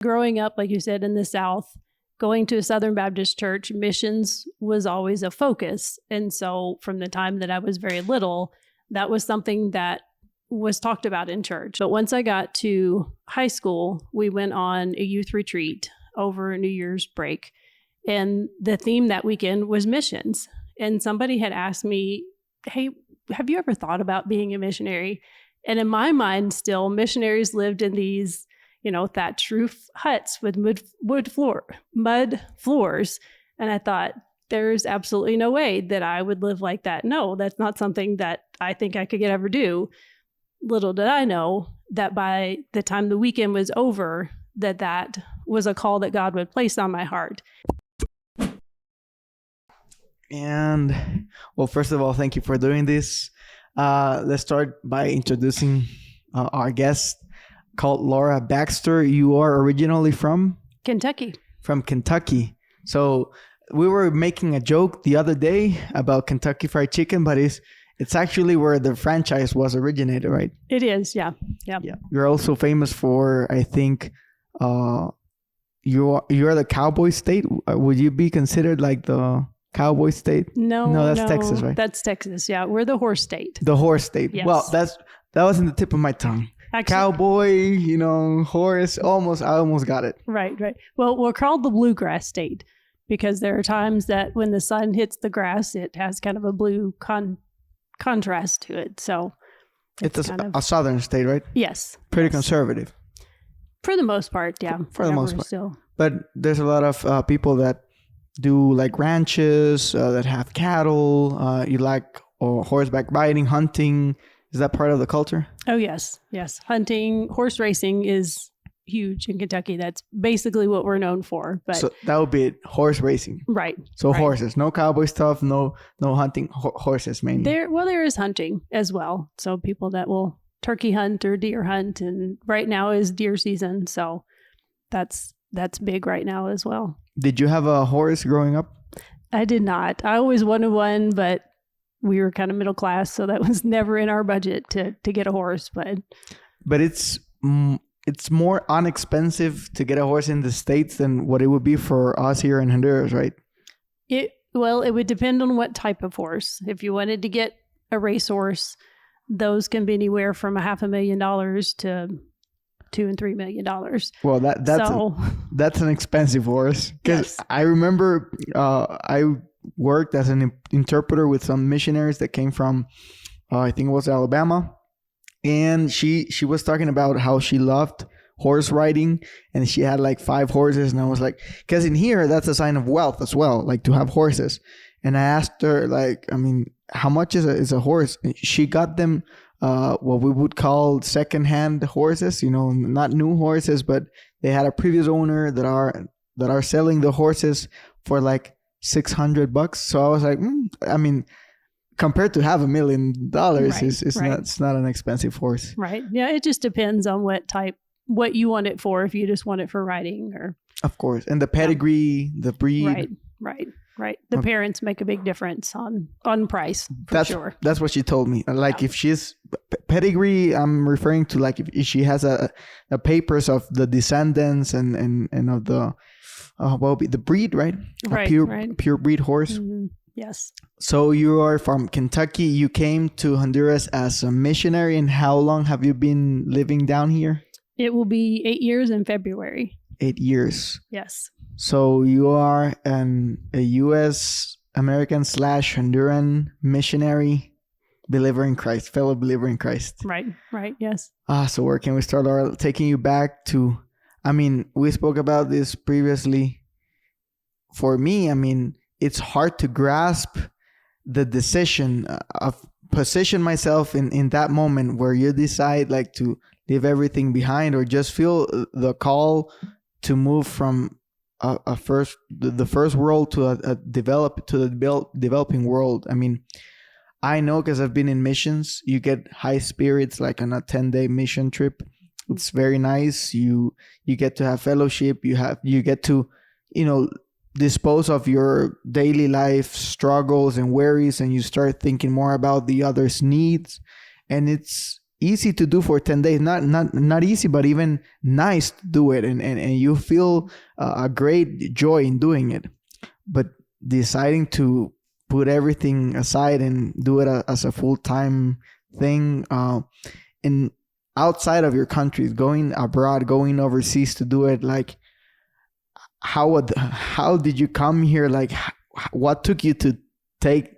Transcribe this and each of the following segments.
Growing up, like you said, in the South, going to a Southern Baptist church, missions was always a focus. And so from the time that I was very little, that was something that was talked about in church. But once I got to high school, we went on a youth retreat over New Year's break. And the theme that weekend was missions. And somebody had asked me, hey, have you ever thought about being a missionary? And in my mind, still, missionaries lived in these, thatched roof huts with mud floors. And I thought, there's absolutely no way that I would live like that. No, that's not something that I think I could ever do. Little did I know that by the time the weekend was over, that was a call that God would place on my heart. And well, first of all, thank you for doing this. Let's start by introducing our guest called Laura Baxter. You are originally from? Kentucky. From Kentucky. So we were making a joke the other day about Kentucky Fried Chicken, but it's actually where the franchise was originated, right? It is, yeah. Yeah. You're also famous for, I think, you're the Cowboy State. Would you be considered like the Cowboy State? No, that's Texas, right? That's Texas, yeah. We're the Horse State. The Horse State. Yes. Well, that was in the tip of my tongue. Actually, Cowboy, horse. I almost got it. Right. Well, we're called the Bluegrass State because there are times that when the sun hits the grass, it has kind of a blue contrast to it. So it's a southern state, right? Yes. Pretty conservative. For the most part, yeah. For the most part. Still. But there's a lot of people that do like ranches, that have cattle. You like horseback riding, hunting. Is that part of the culture? Oh, yes. Hunting, horse racing is huge in Kentucky. That's basically what we're known for. But so that would be it, horse racing. Right. So horses, no cowboy stuff, no hunting, horses mainly. There is hunting as well. So people that will turkey hunt or deer hunt, and right now is deer season. So that's big right now as well. Did you have a horse growing up? I did not. I always wanted one, but we were kind of middle class, so that was never in our budget to get a horse. But it's more inexpensive to get a horse in the States than what it would be for us here in Honduras, right? It would depend on what type of horse. If you wanted to get a racehorse, those can be anywhere from $500,000 to $2 and $3 million. Well, that's an expensive horse. Because yes. I remember I worked as an interpreter with some missionaries that came from, I think it was Alabama. And she was talking about how she loved horse riding, and she had like 5 horses. And I was like, because in here, that's a sign of wealth as well, like to have horses. And I asked her, like, I mean, how much is a horse? And she got them what we would call secondhand horses, not new horses, but they had a previous owner that are selling the horses for like $600. So I was like, I mean, compared to $500,000, it's not an expensive horse. Right. Yeah. It just depends on what you want it for. If you just want it for riding or. Of course. And the pedigree, the breed. Right. The parents make a big difference on price. Sure. That's what she told me. Like if she's pedigree, I'm referring to like if she has a papers of the descendants and of the, the breed, right? Right. Pure breed horse. Mm-hmm. Yes. So you are from Kentucky. You came to Honduras as a missionary. And how long have you been living down here? It will be 8 years in February. 8 years. Yes. So you are a U.S. American / Honduran missionary, believer in Christ, fellow believer in Christ. Right. Yes. So where can we start? Laura, taking you back to, I mean, we spoke about this previously. For me, I mean, it's hard to grasp the decision of position myself in that moment where you decide like to leave everything behind or just feel the call to move from the first world to the developing world. I mean, I know because I've been in missions, you get high spirits like on a 10-day mission trip. It's very nice. You get to have fellowship. You get to, dispose of your daily life struggles and worries, and you start thinking more about the other's needs. And it's easy to do for 10 days. Not easy, but even nice to do it. And you feel a great joy in doing it. But deciding to put everything aside and do it as a full-time thing, in outside of your country, going abroad, going overseas to do it, like how did you come here? Like what took you to take,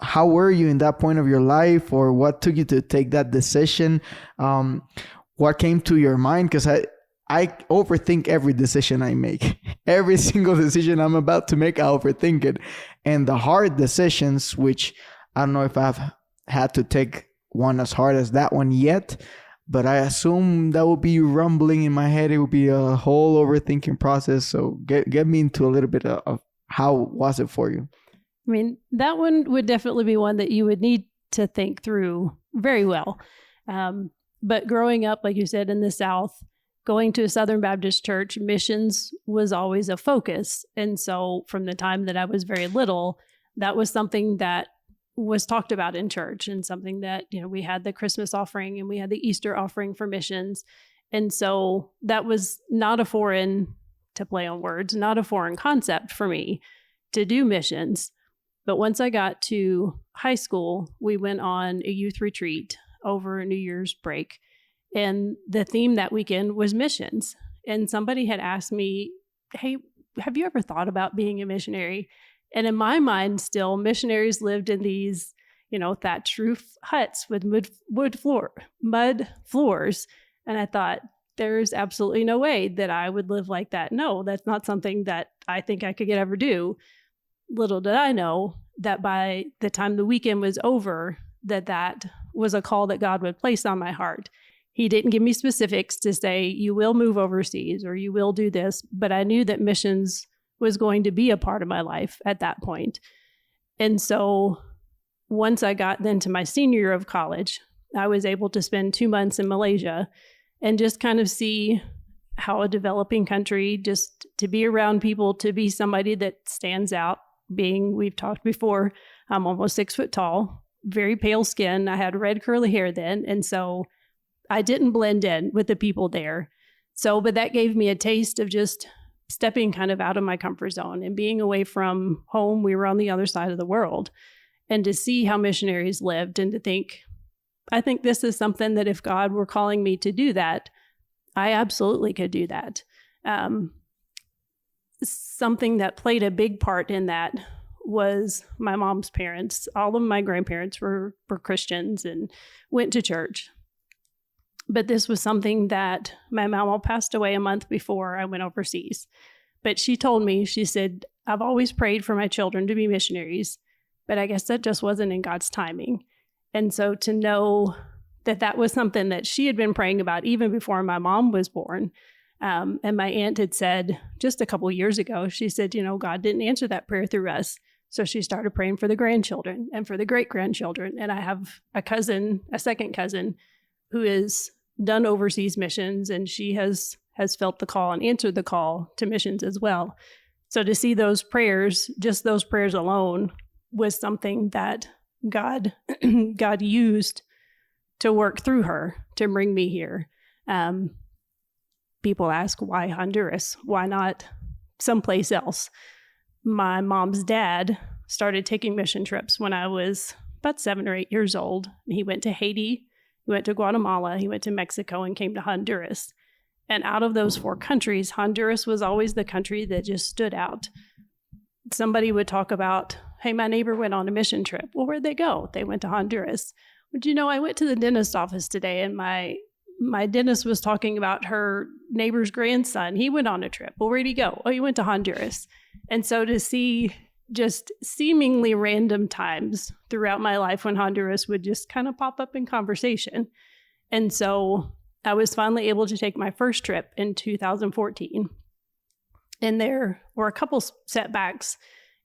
how were you in that point of your life, or what took you to take that decision? What came to your mind? Because I overthink every decision I make. Every single decision I'm about to make, I overthink it. And the hard decisions, which I don't know if I've had to take one as hard as that one yet, but I assume that will be rumbling in my head. It will be a whole overthinking process. So get me into a little bit of how was it for you? I mean, that one would definitely be one that you would need to think through very well. But growing up, like you said, in the South, going to a Southern Baptist church, missions was always a focus. And so from the time that I was very little, that was something that was talked about in church, and something that, we had the Christmas offering and we had the Easter offering for missions. And so that was not a foreign, to play on words, not a foreign concept for me to do missions. But once I got to high school, we went on a youth retreat over New Year's break. And the theme that weekend was missions. And somebody had asked me, hey, have you ever thought about being a missionary? And in my mind, still, missionaries lived in these, thatched roof huts with mud floors. And I thought, there's absolutely no way that I would live like that. No, that's not something that I think I could ever do. Little did I know that by the time the weekend was over, that was a call that God would place on my heart. He didn't give me specifics to say, you will move overseas or you will do this, but I knew that missions was going to be a part of my life at that point. And so once I got then to my senior year of college, I was able to spend 2 months in Malaysia and just kind of see how a developing country, just to be around people, to be somebody that stands out, being, we've talked before, I'm almost 6 foot tall, very pale skin. I had red curly hair then. And so I didn't blend in with the people there. But that gave me a taste of just stepping kind of out of my comfort zone and being away from home. We were on the other side of the world, and to see how missionaries lived, and to think, I think this is something that if God were calling me to do that, I absolutely could do that. Something that played a big part in that was my mom's parents. All of my grandparents were Christians and went to church. But this was something that my mama passed away a month before I went overseas. But she told me, she said, I've always prayed for my children to be missionaries, but I guess that just wasn't in God's timing. And so to know that was something that she had been praying about even before my mom was born. And my aunt had said just a couple of years ago, she said, God didn't answer that prayer through us. So she started praying for the grandchildren and for the great-grandchildren. And I have a second cousin, who has done overseas missions, and she has felt the call and answered the call to missions as well. So to see those prayers, just those prayers alone, was something that God used to work through her to bring me here. People ask, why Honduras? Why not someplace else? My mom's dad started taking mission trips when I was about 7 or 8 years old. He went to Haiti, he went to Guatemala, he went to Mexico, and came to Honduras. And out of those 4 countries, Honduras was always the country that just stood out. Somebody would talk about, hey, my neighbor went on a mission trip. Well, where'd they go? They went to Honduras. But I went to the dentist office today, and my dentist was talking about her neighbor's grandson. He went on a trip. Well, where'd he go? Oh, he went to Honduras. And so to see just seemingly random times throughout my life when Honduras would just kind of pop up in conversation. And so I was finally able to take my first trip in 2014. And there were a couple setbacks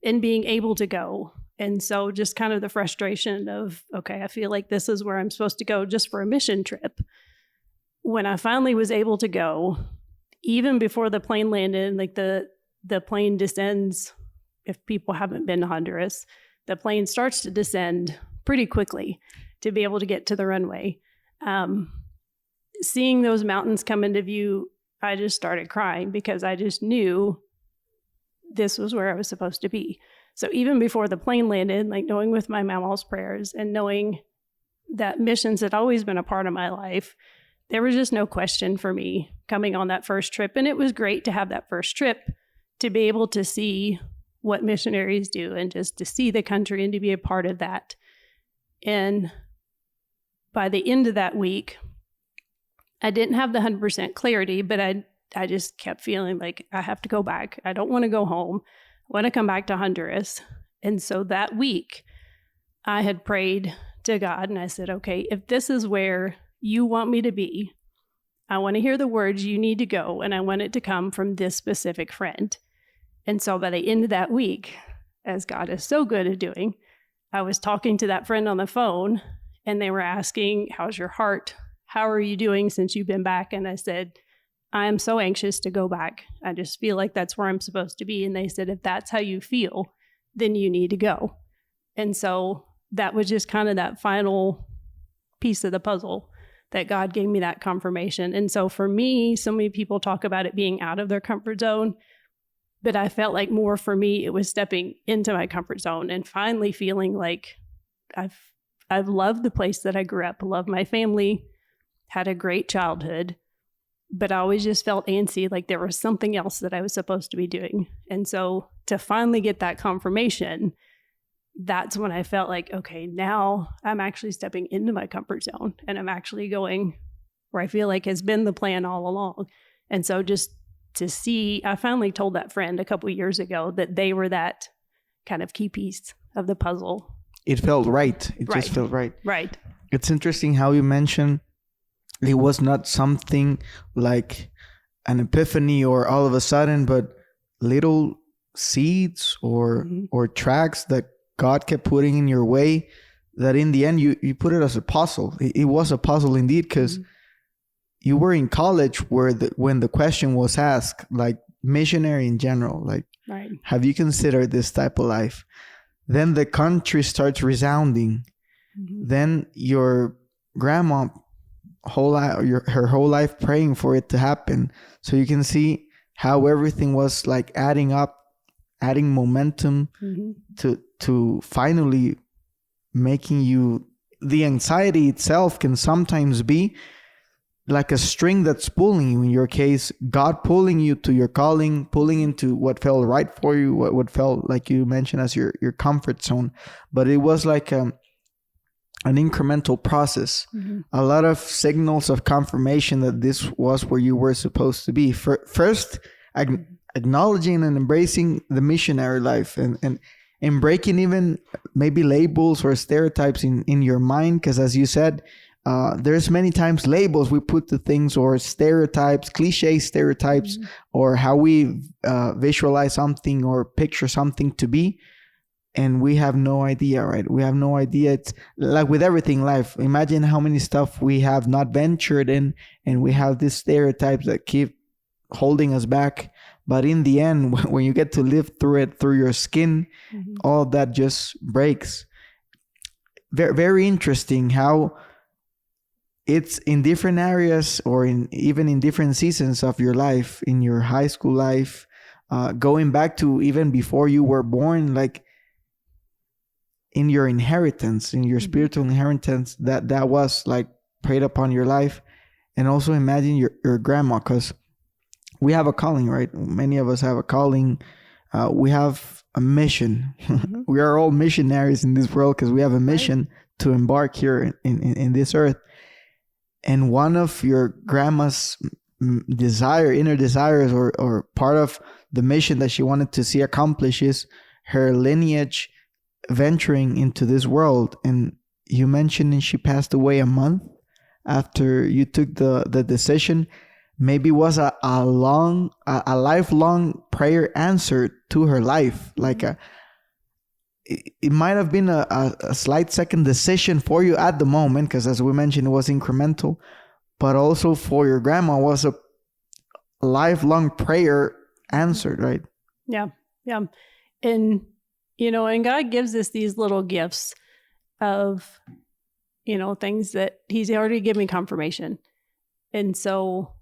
in being able to go. And so just kind of the frustration of, okay, I feel like this is where I'm supposed to go just for a mission trip. When I finally was able to go, even before the plane landed, like the plane descends, if people haven't been to Honduras, the plane starts to descend pretty quickly to be able to get to the runway. seeing those mountains come into view, I just started crying because I just knew this was where I was supposed to be. So even before the plane landed, like knowing with my mama's prayers and knowing that missions had always been a part of my life, there was just no question for me coming on that first trip. And it was great to have that first trip to be able to see what missionaries do and just to see the country and to be a part of that. And by the end of that week, I didn't have the 100% clarity, but I just kept feeling like I have to go back. I don't want to go home. I want to come back to Honduras. And so that week, I had prayed to God and I said, okay, if this is where you want me to be, I want to hear the words you need to go, and I want it to come from this specific friend. And so by the end of that week, as God is so good at doing, I was talking to that friend on the phone and they were asking, how's your heart? How are you doing since you've been back? And I said, I am so anxious to go back. I just feel like that's where I'm supposed to be. And they said, if that's how you feel, then you need to go. And so that was just kind of that final piece of the puzzle that God gave me that confirmation. And so for me, so many people talk about it being out of their comfort zone, but I felt like more for me, it was stepping into my comfort zone and finally feeling like I've loved the place that I grew up, loved my family, had a great childhood, but I always just felt antsy, like there was something else that I was supposed to be doing. And so to finally get that confirmation, that's when I felt like, okay, now I'm actually stepping into my comfort zone and I'm actually going where I feel like has been the plan all along. And so just to see, I finally told that friend a couple of years ago that they were that kind of key piece of the puzzle. It felt right. It Right. just felt right. Right. It's interesting how you mentioned it was not something like an epiphany or all of a sudden, but little seeds or tracks that God kept putting in your way, that in the end you put it as a puzzle. It was a puzzle indeed, because you were in college when the question was asked, like missionary in general, like, right, have you considered this type of life? Then the country starts resounding. Then your grandma her whole life praying for it to happen. So you can see how everything was like adding up, adding momentum to finally making you. The anxiety itself can sometimes be like a string that's pulling you. In your case, God pulling you to your calling, pulling into what felt right for you, what felt like you mentioned as your comfort zone. But it was like an incremental process. A lot of signals of confirmation that this was where you were supposed to be. First, acknowledging and embracing the missionary life and breaking even maybe labels or stereotypes in your mind. Because as you said, there's many times labels we put to things, or stereotypes, cliche stereotypes, or how we visualize something or picture something to be. And we have no idea, right? We have no idea. It's like with everything in life. Imagine how many stuff we have not ventured in, and we have these stereotypes that keep holding us back. But in the end, when you get to live through it, through your skin, all that just breaks. Very, very interesting how it's in different areas, or even in different seasons of your life, in your high school life, going back to even before you were born, like in your inheritance, in your spiritual inheritance, that was like preyed upon your life. And also imagine your grandma, because we have a calling, right? Many of us have a calling. We have a mission. We are all missionaries in this world because we have a mission to embark here in this earth. And one of your grandma's inner desires, or part of the mission that she wanted to see accomplished, is her lineage venturing into this world. And you mentioned and she passed away a month after you took the decision. Maybe it was a lifelong prayer answer to her life. Like it might have been a slight second decision for you at the moment, because as we mentioned, it was incremental, but also for your grandma was a lifelong prayer answered, right? Yeah. And, and God gives us these little gifts of, things that he's already given me confirmation. And so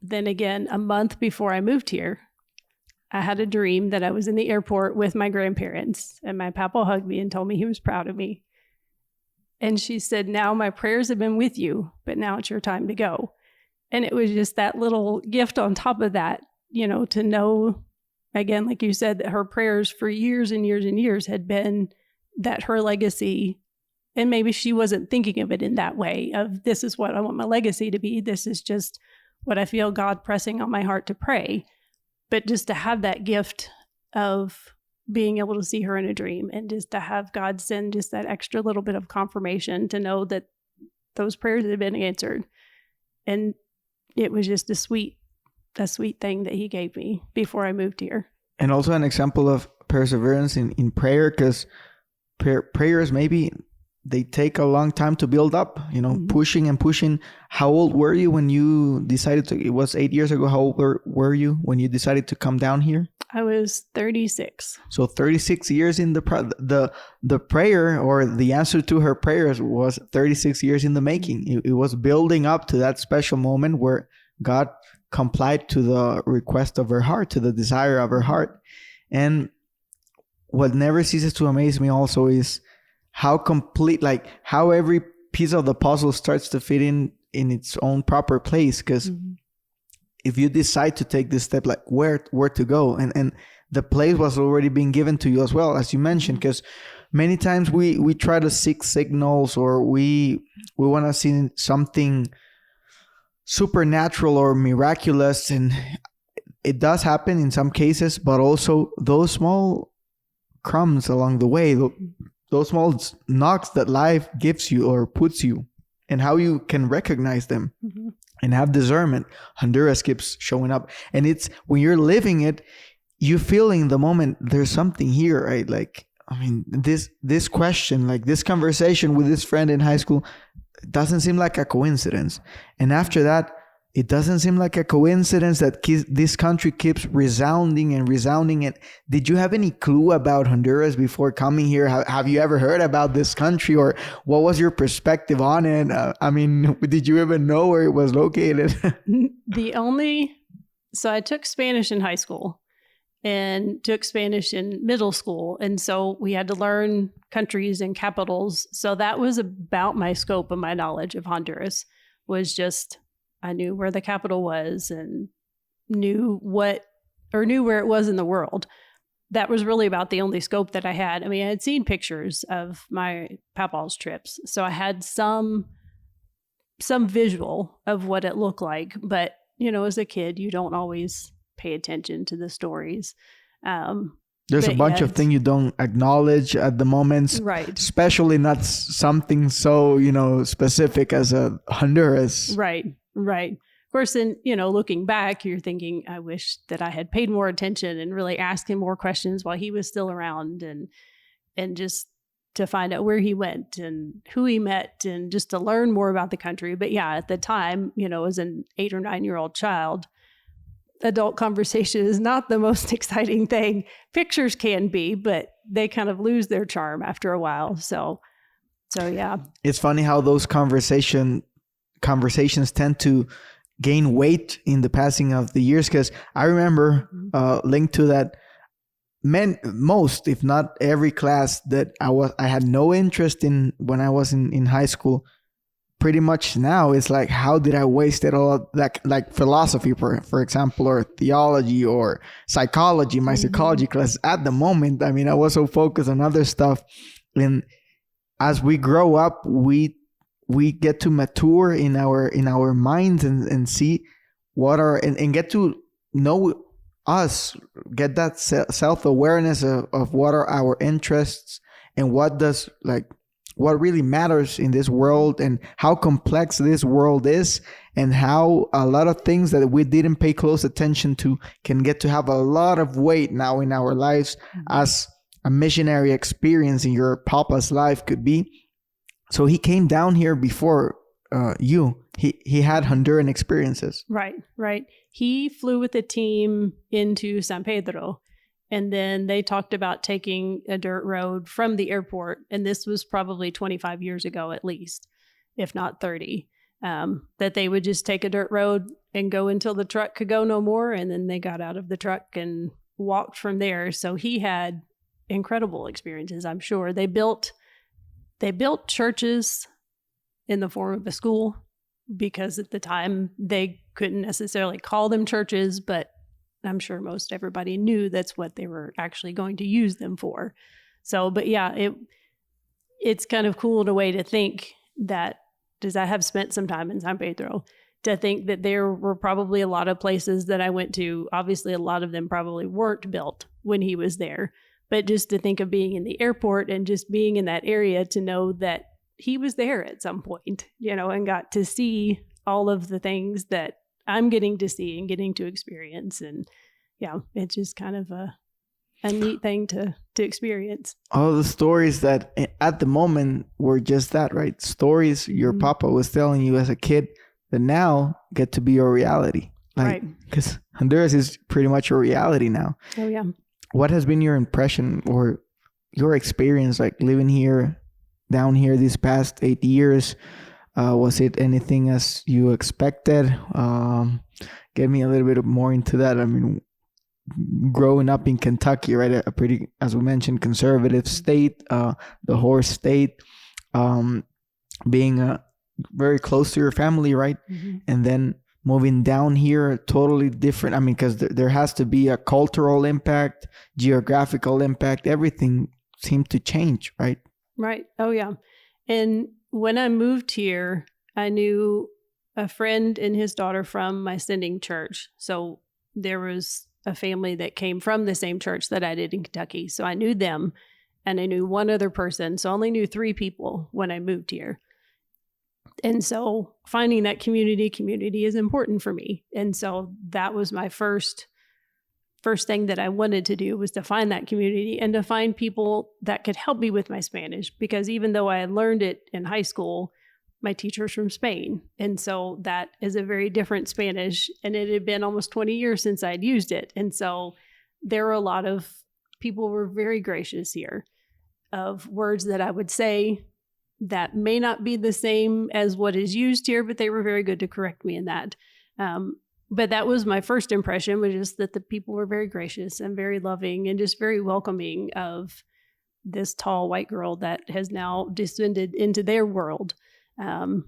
then again, a month before I moved here, I had a dream that I was in the airport with my grandparents, and my papa hugged me and told me he was proud of me. And she said, now my prayers have been with you, but now it's your time to go. And it was just that little gift on top of that, to know, again, like you said, that her prayers for years and years and years had been that her legacy, and maybe she wasn't thinking of it in that way of, this is what I want my legacy to be. This is just what I feel God pressing on my heart to pray. But just to have that gift of being able to see her in a dream, and just to have God send just that extra little bit of confirmation to know that those prayers had been answered. And it was just a sweet thing that he gave me before I moved here. And also an example of perseverance in prayer, because prayers, maybe they take a long time to build up, pushing and pushing. How old were you when you decided to, it was 8 years ago. How old were you when you decided to come down here? I was 36. So 36 years in the prayer, or the answer to her prayers, was 36 years in the making. It was building up to that special moment where God complied to the request of her heart, to the desire of her heart. And what never ceases to amaze me also is how complete, like how every piece of the puzzle starts to fit in its own proper place. Because if you decide to take this step, like where to go, and the place was already being given to you as well, as you mentioned. Because many times we try to seek signals, or we want to see something supernatural or miraculous, and it does happen in some cases, but also those small crumbs along the way, those small knocks that life gives you or puts you, and how you can recognize them and have discernment. Honduras keeps showing up, and it's when you're living it, you feel in the moment there's something here, right? Like, I mean, this question, like this conversation with this friend in high school, doesn't seem like a coincidence. And after that, it doesn't seem like a coincidence that this country keeps resounding and resounding. And did you have any clue about Honduras before coming here? Have you ever heard about this country, or what was your perspective on it? Did you even know where it was located? So I took Spanish in high school and took Spanish in middle school. And so we had to learn countries and capitals. So that was about my scope of my knowledge of Honduras, was just, I knew where the capital was and knew where it was in the world. That was really about the only scope that I had. I mean, I had seen pictures of my papa's trips, so I had some visual of what it looked like. But, as a kid, you don't always pay attention to the stories. There's a bunch of things you don't acknowledge at the moment, right? Especially not something so, specific as a Honduras. Right. Of course, then, looking back, you're thinking, I wish that I had paid more attention and really asked him more questions while he was still around, and just to find out where he went and who he met, and just to learn more about the country. But yeah, at the time, as an 8 or 9-year-old child, adult conversation is not the most exciting thing. Pictures can be, but they kind of lose their charm after a while. So yeah. It's funny how those conversations tend to gain weight in the passing of the years, because I remember linked to that, most, if not every class that I had no interest in when I was in high school, pretty much now it's like, how did I waste it all? Like philosophy, for example, or theology or psychology. My psychology class at the moment, I was so focused on other stuff. And as we grow up, we get to mature in our minds and see and get to know us, get that self-awareness of what are our interests, and what really matters in this world, and how complex this world is, and how a lot of things that we didn't pay close attention to can get to have a lot of weight now in our lives, as a missionary experience in your papa's life could be. So he came down here before you. He had Honduran experiences. Right. He flew with a team into San Pedro. And then they talked about taking a dirt road from the airport. And this was probably 25 years ago, at least. if not 30, that they would just take a dirt road and go until the truck could go no more. And then they got out of the truck and walked from there. So he had incredible experiences, I'm sure. They built churches in the form of a school, because at the time they couldn't necessarily call them churches, but I'm sure most everybody knew that's what they were actually going to use them for. So, but yeah, it's kind of cool in a way to think that, because I have spent some time in San Pedro, to think that there were probably a lot of places that I went to. Obviously, a lot of them probably weren't built when he was there. But just to think of being in the airport and just being in that area, to know that he was there at some point, and got to see all of the things that I'm getting to see and getting to experience. And yeah, it's just kind of a neat thing to experience. All the stories that at the moment were just that, right? Stories your papa was telling you as a kid that now get to be your reality. Right. Because Honduras is pretty much your reality now. Oh, yeah. What has been your impression or your experience like living down here these past 8 years? Was it anything as you expected? Get me a little bit more into that. I mean, growing up in Kentucky, right? A pretty, as we mentioned, conservative state, the horse state, being very close to your family, right? Mm-hmm. And then moving down here, totally different. I mean, because there has to be a cultural impact, geographical impact. Everything seemed to change, right? Right. Oh, yeah. And when I moved here, I knew a friend and his daughter from my sending church. So there was a family that came from the same church that I did in Kentucky. So I knew them, and I knew one other person. So I only knew 3 people when I moved here. And so finding that community is important for me. And so that was my first thing that I wanted to do, was to find that community and to find people that could help me with my Spanish. Because even though I had learned it in high school, my teacher's from Spain. And so that is a very different Spanish. And it had been almost 20 years since I'd used it. And so there were a lot of people were very gracious here of words that I would say that may not be the same as what is used here, but they were very good to correct me in that. But that was my first impression, was just that the people were very gracious and very loving and just very welcoming of this tall white girl that has now descended into their world. And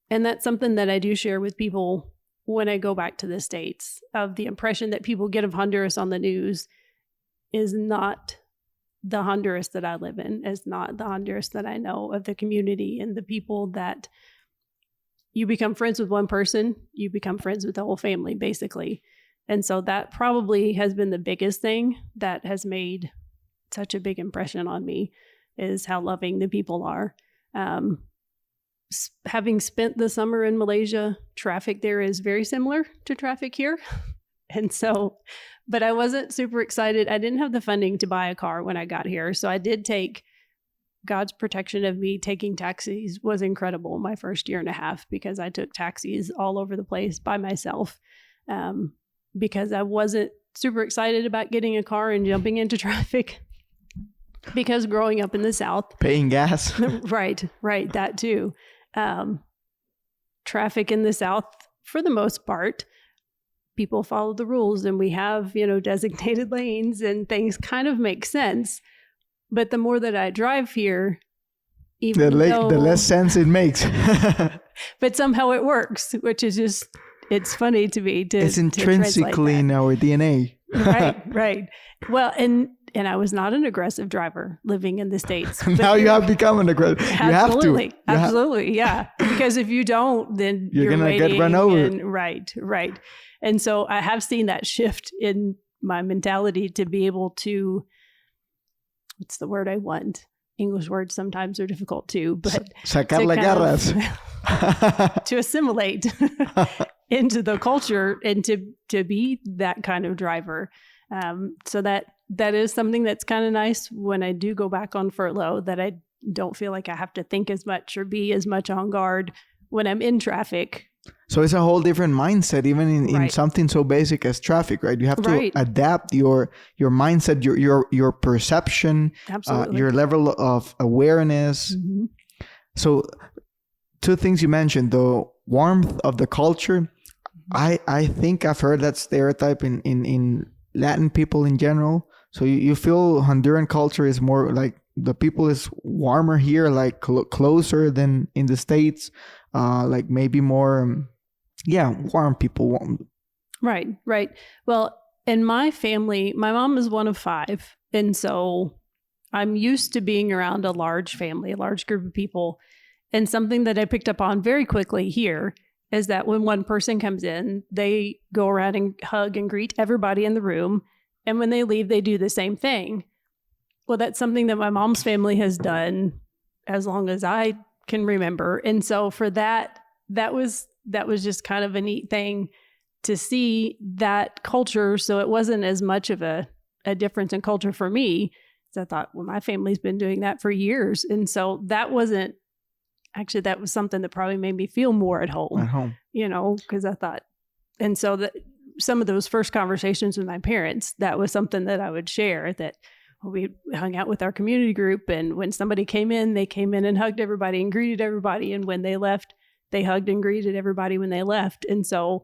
that's something that I do share with people when I go back to the States, of the impression that people get of Honduras on the news is not the Honduras that I live in, is not the Honduras that I know, of the community and the people that you become friends with one person, you become friends with the whole family, basically. And so that probably has been the biggest thing that has made such a big impression on me, is how loving the people are. Having spent the summer in Malaysia, traffic there is very similar to traffic here. And so, but I wasn't super excited. I didn't have the funding to buy a car when I got here. So I did take God's protection of me. Taking taxis was incredible my first year and a half, because I took taxis all over the place by myself, because I wasn't super excited about getting a car and jumping into traffic, because growing up in the South, paying gas. right. That too. Traffic in the South, for the most part, people follow the rules, and we have, designated lanes, and things kind of make sense. But the more that I drive here, the less sense it makes. But somehow it works, which is just, it's funny to me. It's intrinsically in our DNA. Right. Well, and I was not an aggressive driver living in the States. Now you have become an aggressive. Absolutely. Absolutely. Yeah. Because if you don't, then you're going to get run over. Right. And so I have seen that shift in my mentality to be able to, what's the word I want? English words sometimes are difficult too, but sacar las garras. To assimilate into the culture and to be that kind of driver. So that is something that's kind of nice when I do go back on furlough, that I don't feel like I have to think as much or be as much on guard when I'm in traffic. So it's a whole different mindset, even in something so basic as traffic, right? You have to adapt your mindset, your perception, your level of awareness. Mm-hmm. So two things you mentioned, the warmth of the culture. I think I've heard that stereotype in Latin people in general. So you feel Honduran culture is more like the people is warmer here, like closer than in the States, like maybe more, warm people. Right. Well, in my family, my mom is one of 5. And so I'm used to being around a large family, a large group of people. And something that I picked up on very quickly here is that when one person comes in, they go around and hug and greet everybody in the room. And when they leave, they do the same thing. Well, that's something that my mom's family has done as long as I can remember. And so for that was just kind of a neat thing to see that culture. So it wasn't as much of a difference in culture for me. So I thought, well, my family's been doing that for years. And so that was something that probably made me feel more at home, because I thought, and so that some of those first conversations with my parents, that was something that I would share, that we hung out with our community group. And when somebody came in, they came in and hugged everybody and greeted everybody. And when they left, they hugged and greeted everybody when they left. And so,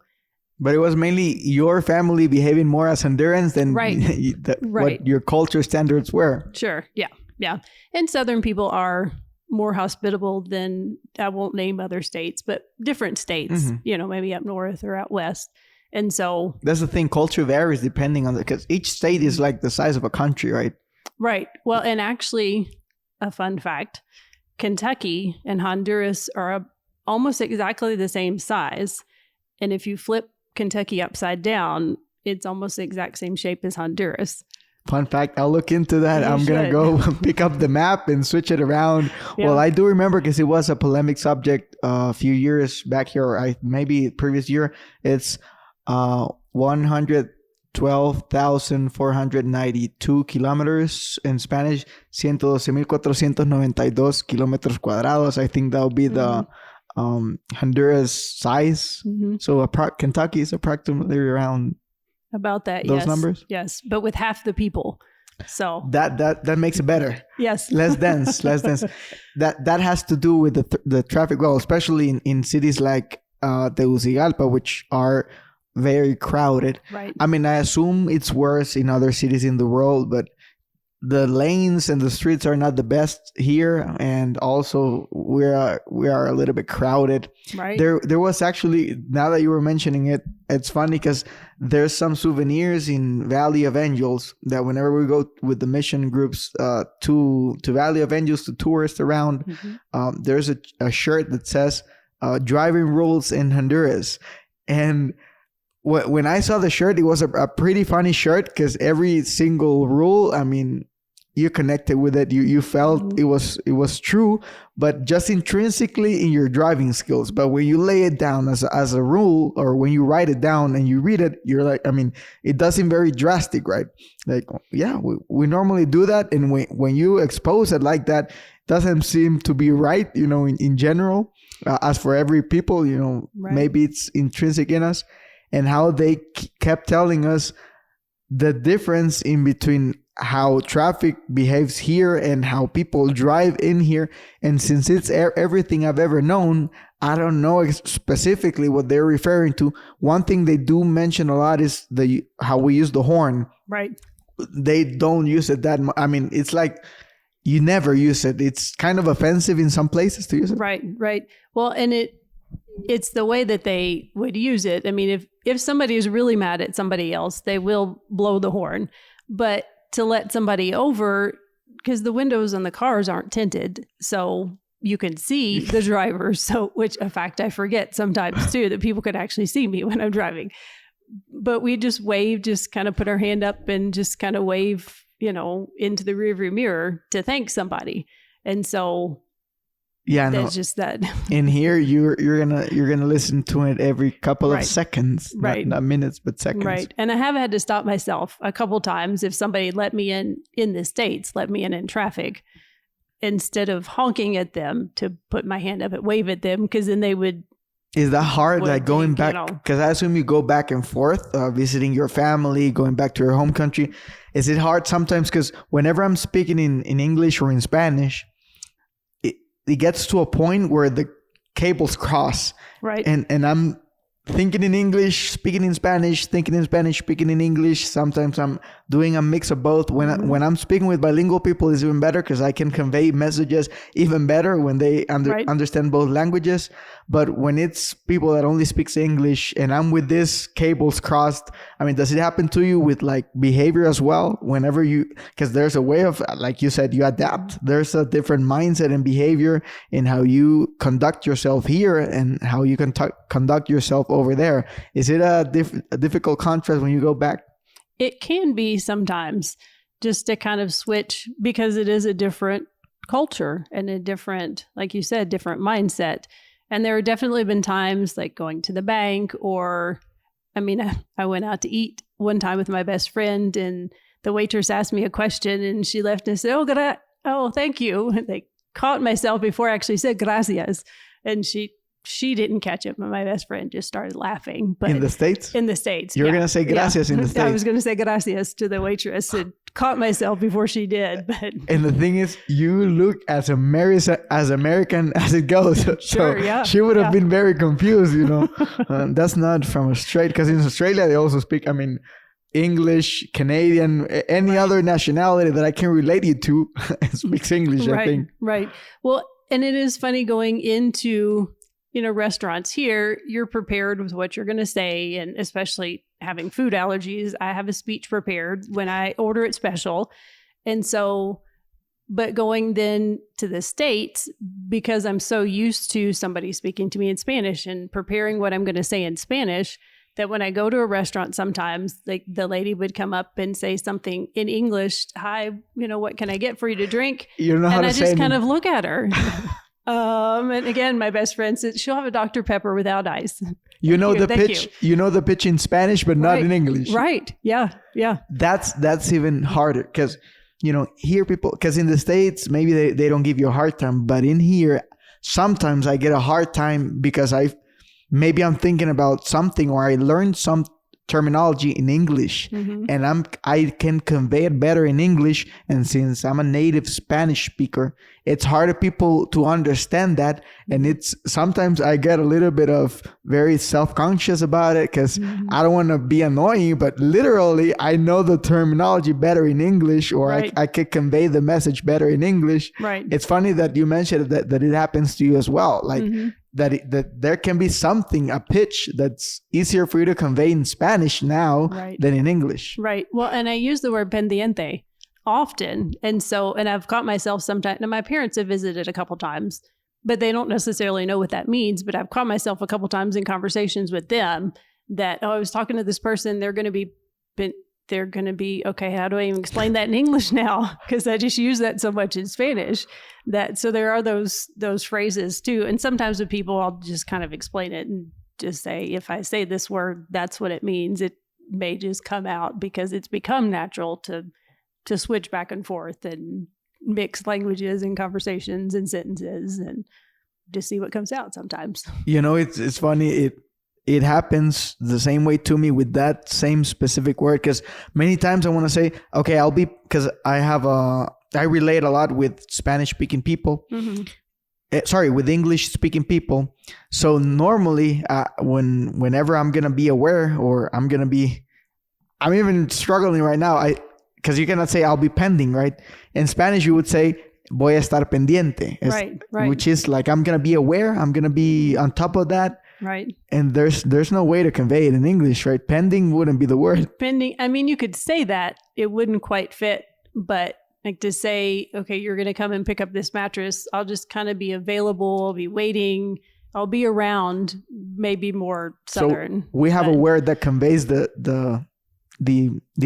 but it was mainly your family behaving more as Hondurans than what your culture standards were. Sure. Yeah. And Southern people are more hospitable than, I won't name other states, but different states, maybe up north or out west. And so that's the thing. Culture varies depending on because each state is like the size of a country, right? Right. Well, and actually, a fun fact, Kentucky and Honduras are almost exactly the same size. And if you flip Kentucky upside down, it's almost the exact same shape as Honduras. Fun fact, I'll look into that. I'm going to go pick up the map and switch it around. Yeah. Well, I do remember because it was a polemic subject a few years back here, maybe previous year. It's 112,492 kilometers in Spanish, 112,492 kilometers cuadrados. I think that'll be the Honduras size. Mm-hmm. So Kentucky is approximately around about that. Those numbers. Yes, but with half the people. So that makes it better. Yes, less dense. That has to do with the traffic. Well, especially in cities like Tegucigalpa, which are very crowded. Right. I mean, I assume it's worse in other cities in the world, but the lanes and the streets are not the best here, and also we are a little bit crowded. Right. There was actually, now that you were mentioning it, it's funny because there's some souvenirs in Valley of Angels that whenever we go with the mission groups to Valley of Angels to tourists around, there's a shirt that says driving rules in Honduras. And when I saw the shirt, it was a pretty funny shirt because every single rule, I mean, you connected with it. You felt it was true, but just intrinsically in your driving skills. But when you lay it down as a rule, or when you write it down and you read it, you're like, I mean, it does seem very drastic, right? Like, yeah, we normally do that. And when you expose it like that, it doesn't seem to be right, in general. As for every people, right. Maybe it's intrinsic in us. And how they kept telling us the difference in between how traffic behaves here and how people drive in here. And since it's everything I've ever known, I don't know specifically what they're referring to. One thing they do mention a lot is how we use the horn. Right. They don't use it that much. I mean, it's like you never use it. It's kind of offensive in some places to use it. Right. Well, and it's the way that they would use it. I mean, if somebody is really mad at somebody else, they will blow the horn. But to let somebody over, because the windows on the cars aren't tinted, so you can see the driver. So, which a fact I forget sometimes too, that people could actually see me when I'm driving. But we just wave, just kind of put our hand up and just kind of wave, into the rearview mirror to thank somebody. And so that's just that. In here, you're gonna listen to it every couple of seconds, right? Not minutes, but seconds, right? And I have had to stop myself a couple times if somebody let me in the States, let me in traffic, instead of honking at them, to put my hand up and wave at them, because then they would. Is that hard, like going back? Because I assume you go back and forth, visiting your family, going back to your home country. Is it hard sometimes? Because whenever I'm speaking in English or in Spanish, it gets to a point where cables cross. Right. And I'm thinking in English, speaking in Spanish, thinking in Spanish, speaking in English. Sometimes I'm doing a mix of both. When I'm speaking with bilingual people, it's even better because I can convey messages even better when they understand both languages. But when it's people that only speaks English and I'm with this cables crossed, I mean, does it happen to you with like behavior as well? Whenever because there's a way of, like you said, you adapt. There's a different mindset and behavior in how you conduct yourself here and how you can conduct yourself over there. Is it a difficult contrast when you go back? It can be sometimes, just to kind of switch, because it is a different culture and a different, like you said, different mindset. And there have definitely been times like going to the bank, or, I mean, I went out to eat one time with my best friend and the waitress asked me a question and she left and said, oh, thank you. And they caught myself before I actually said gracias. And she didn't catch it, but my best friend just started laughing. But in the States? In the States. You're going to say gracias in the States. I was going to say gracias to the waitress and caught myself before she did. But and the thing is, you look as American as it goes. Sure, so she would have been very confused, That's not from Australia, because in Australia, they also speak, English, Canadian, any other nationality that I can relate you to speaks English, I think. Right. Well, and it is funny going into restaurants here, you're prepared with what you're going to say. And especially having food allergies, I have a speech prepared when I order it special. And so, but going then to the States, because I'm so used to somebody speaking to me in Spanish and preparing what I'm going to say in Spanish, that when I go to a restaurant, sometimes like the lady would come up and say something in English. Hi, what can I get for you to drink? You know how and to I say just kind of look at her. And again, my best friend said she'll have a Dr. Pepper without ice. The pitch. You know the pitch in Spanish, but not in English. Right. Yeah. That's even harder because here people, because in the States maybe they don't give you a hard time, but in here sometimes I get a hard time because I'm thinking about something or I learned some terminology in English and I can convey it better in English. And since I'm a native Spanish speaker, it's harder people to understand that. And it's sometimes I get a little bit of very self-conscious about it because I don't want to be annoying, but literally I know the terminology better in English, or I could convey the message better in English. Right. It's funny that you mentioned that it happens to you as well. Like that there can be a pitch that's easier for you to convey in Spanish now than in English. Right. Well, and I use the word pendiente often. And I've caught myself sometimes, and my parents have visited a couple times, but they don't necessarily know what that means. But I've caught myself a couple times in conversations with them that, I was talking to this person, they're going to be, okay, how do I even explain that in English now? Because I just use that so much in Spanish so there are those phrases too. And sometimes with people, I'll just kind of explain it and just say, if I say this word, that's what it means. It may just come out because it's become natural to switch back and forth and mix languages and conversations and sentences and just see what comes out sometimes. It's funny. It happens the same way to me with that same specific word, because many times I want to say, okay, because I relate a lot with Spanish speaking people. With English speaking people. So normally whenever I'm going to be aware, or I'm even struggling right now, because you cannot say I'll be pending, right? In Spanish, you would say, voy a estar pendiente. Right. Which is like, I'm going to be aware. I'm going to be on top of that. Right. And there's no way to convey it in English, right? Pending wouldn't be the word. Pending. I mean, you could say that. It wouldn't quite fit. But like to say, okay, you're going to come and pick up this mattress. I'll just kind of be available. I'll be waiting. I'll be around, maybe more Southern. So we have a word that conveys the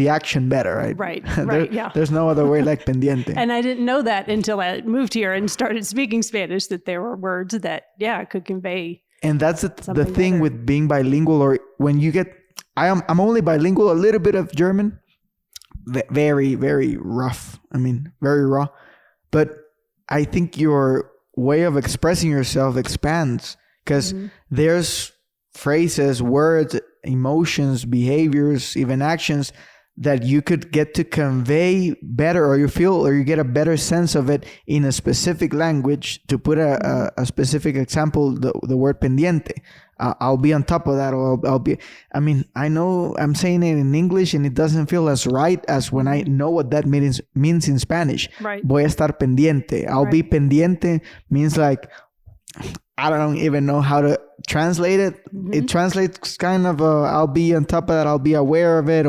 action better, right? Right. Yeah. There's no other way like pendiente. And I didn't know that until I moved here and started speaking Spanish, that there were words that, could convey. And that's the thing better with being bilingual, or when you get, I'm only bilingual, a little bit of German, very, very rough. Very raw. But I think your way of expressing yourself expands because there's phrases, words, emotions, behaviors, even actions that you could get to convey better, or you get a better sense of it in a specific language. To put a specific example, the word pendiente. I'll be on top of that, or I'll be, I mean, I know I'm saying it in English and it doesn't feel as right as when I know what that means in Spanish. Right. Voy a estar pendiente. I'll be pendiente means like, I don't even know how to translate it. It translates kind of, I'll be on top of that, I'll be aware of it,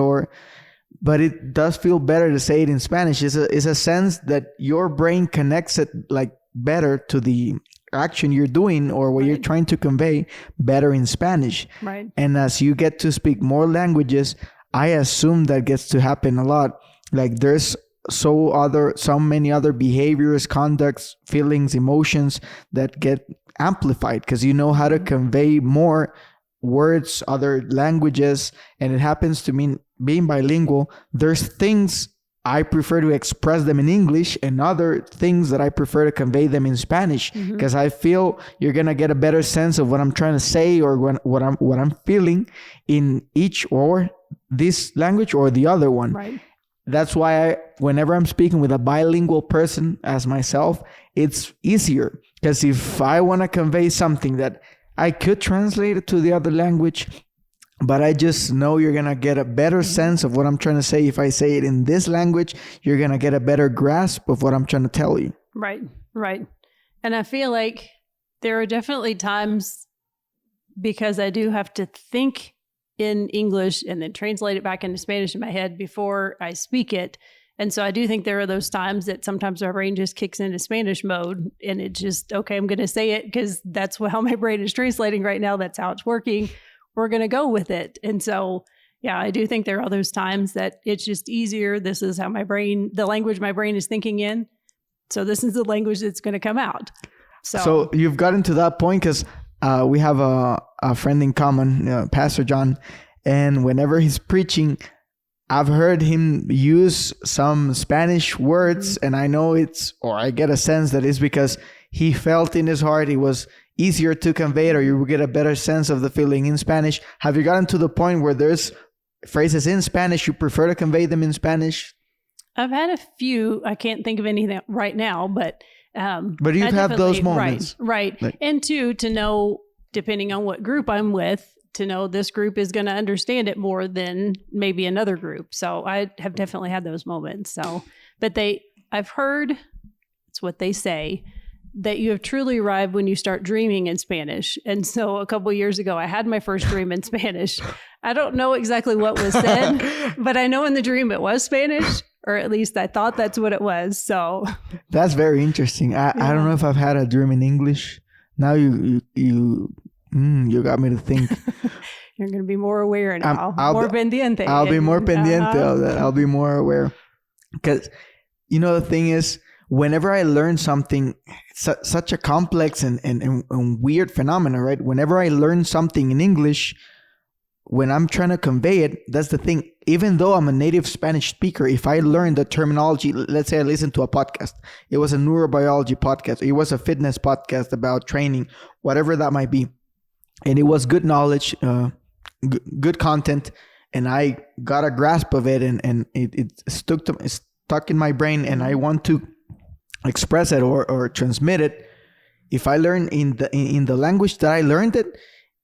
but it does feel better to say it in Spanish. It's a sense that your brain connects it like better to the action you're doing or what you're trying to convey better in Spanish. Right. And as you get to speak more languages, I assume that gets to happen a lot. Like there's so many other behaviors, conducts, feelings, emotions that get amplified because you know how to convey more words, other languages. And it happens to me being bilingual. There's things I prefer to express them in English and other things that I prefer to convey them in Spanish because I feel you're going to get a better sense of what I'm trying to say or what I'm feeling in each or this language or the other one. Right. That's why whenever I'm speaking with a bilingual person as myself, it's easier because if I want to convey something that I could translate it to the other language, but I just know you're going to get a better sense of what I'm trying to say. If I say it in this language, you're going to get a better grasp of what I'm trying to tell you. Right, right. And I feel like there are definitely times because I do have to think in English and then translate it back into Spanish in my head before I speak it. And so I do think there are those times that sometimes our brain just kicks into Spanish mode and it just, okay, I'm going to say it because that's how my brain is translating right now. That's how it's working. We're going to go with it. And so, yeah, I do think there are those times that it's just easier. This is how the language my brain is thinking in. So this is the language that's going to come out. So you've gotten to that point because we have a friend in common, Pastor John, and whenever he's preaching, I've heard him use some Spanish words, and I know I get a sense that it's because he felt in his heart it was easier to convey it, or you will get a better sense of the feeling in Spanish. Have you gotten to the point where there's phrases in Spanish you prefer to convey them in Spanish? I've had a few. I can't think of anything right now, but you've had those moments, right? Like, and to know, depending on what group I'm with, to know this group is going to understand it more than maybe another group. So I have definitely had those moments. So, but I've heard it's what they say, that you have truly arrived when you start dreaming in Spanish. And so a couple of years ago, I had my first dream in Spanish. I don't know exactly what was said, but I know in the dream it was Spanish, or at least I thought that's what it was. So that's very interesting. I don't know if I've had a dream in English. Now you got me to think. You're going to be more aware now. Pendiente. I'll be more pendiente of that. I'll be more aware. Because, the thing is, whenever I learn something, such a complex and weird phenomena, right? Whenever I learn something in English, when I'm trying to convey it, that's the thing. Even though I'm a native Spanish speaker, if I learn the terminology, let's say I listen to a podcast, it was a neurobiology podcast, it was a fitness podcast about training, whatever that might be. And it was good knowledge, good content, and I got a grasp of it, and it stuck in my brain, and I want to express it or transmit it. If I learn in the language that I learned it,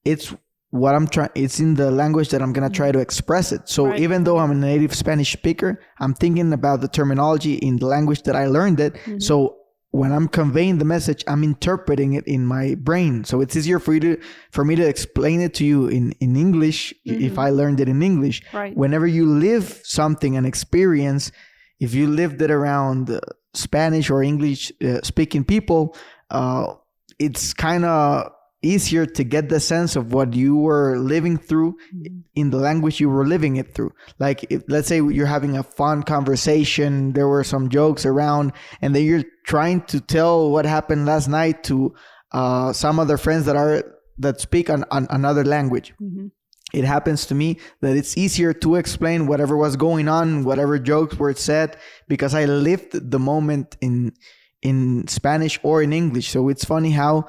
it's in the language that I'm going to try to express it. So even though I'm a native Spanish speaker, I'm thinking about the terminology in the language that I learned it. Mm-hmm. So when I'm conveying the message, I'm interpreting it in my brain. So it's easier for me to explain it to you in English if I learned it in English. Right. Whenever you live something, an experience, if you lived it around Spanish or English speaking people, it's kind of easier to get the sense of what you were living through in the language you were living it through. Like, let's say you're having a fun conversation, there were some jokes around, and then you're trying to tell what happened last night to some other friends that speak on another language. Mm-hmm. It happens to me that it's easier to explain whatever was going on, whatever jokes were said, because I lived the moment in Spanish or in English. So it's funny how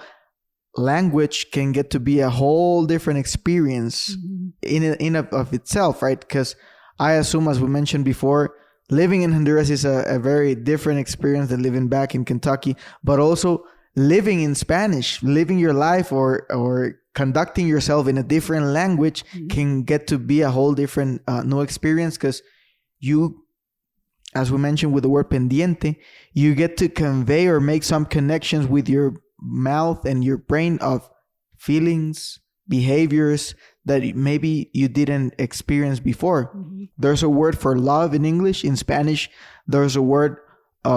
language can get to be a whole different experience in of itself, right? Because I assume, as we mentioned before, living in Honduras is a very different experience than living back in Kentucky, but also living in Spanish, living your life or conducting yourself in a different language can get to be a whole different new experience, because you, as we mentioned with the word pendiente, you get to convey or make some connections with your mouth and your brain of feelings, behaviors that maybe you didn't experience before. There's a word for love in English. In Spanish, there's a word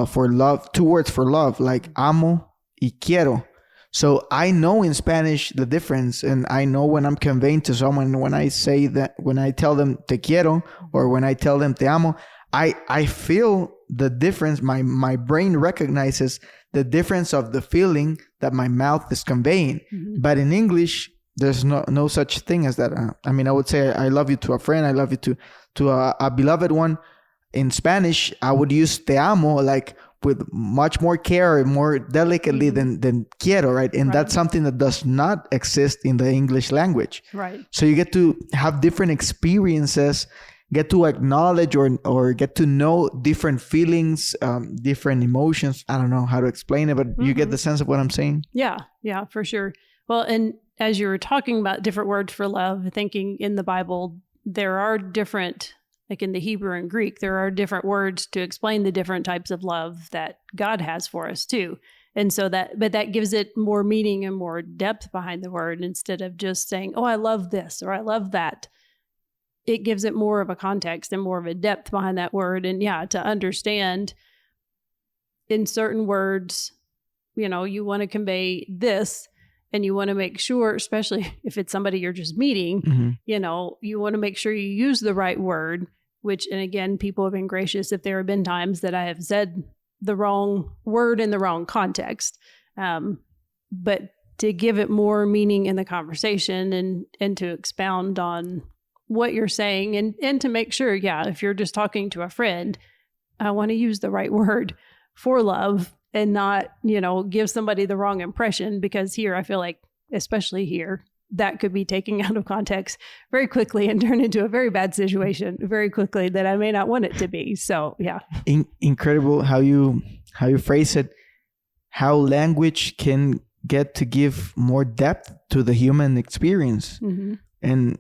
for love, 2 words for love, like amo y quiero. So I know in Spanish the difference, and I know when I'm conveying to someone, when I say that, when I tell them te quiero, or when I tell them te amo, I feel the difference. My brain recognizes the difference of the feeling that my mouth is conveying. But in English, there's no such thing as that. I mean, I would say I love you to a friend, I love you to a beloved one. In Spanish, I would use te amo like with much more care, more delicately than quiero, right? And that's something that does not exist in the English language. Right. So you get to have different experiences, get to acknowledge or get to know different feelings, different emotions. I don't know how to explain it, but you get the sense of what I'm saying? Yeah, for sure. Well, and as you were talking about different words for love, thinking in the Bible, there are different, like in the Hebrew and Greek, there are different words to explain the different types of love that God has for us too. And so that gives it more meaning and more depth behind the word, instead of just saying, oh, I love this or I love that. It gives it more of a context and more of a depth behind that word. And to understand in certain words, you want to convey this, and you want to make sure, especially if it's somebody you're just meeting, you want to make sure you use the right word, and again, people have been gracious if there have been times that I have said the wrong word in the wrong context. But to give it more meaning in the conversation and to expound on what you're saying, and to make sure, if you're just talking to a friend, I want to use the right word for love and not, give somebody the wrong impression, because here I feel like, especially here, that could be taken out of context very quickly and turn into a very bad situation very quickly that I may not want it to be. So, Incredible how you phrase it, how language can get to give more depth to the human experience. And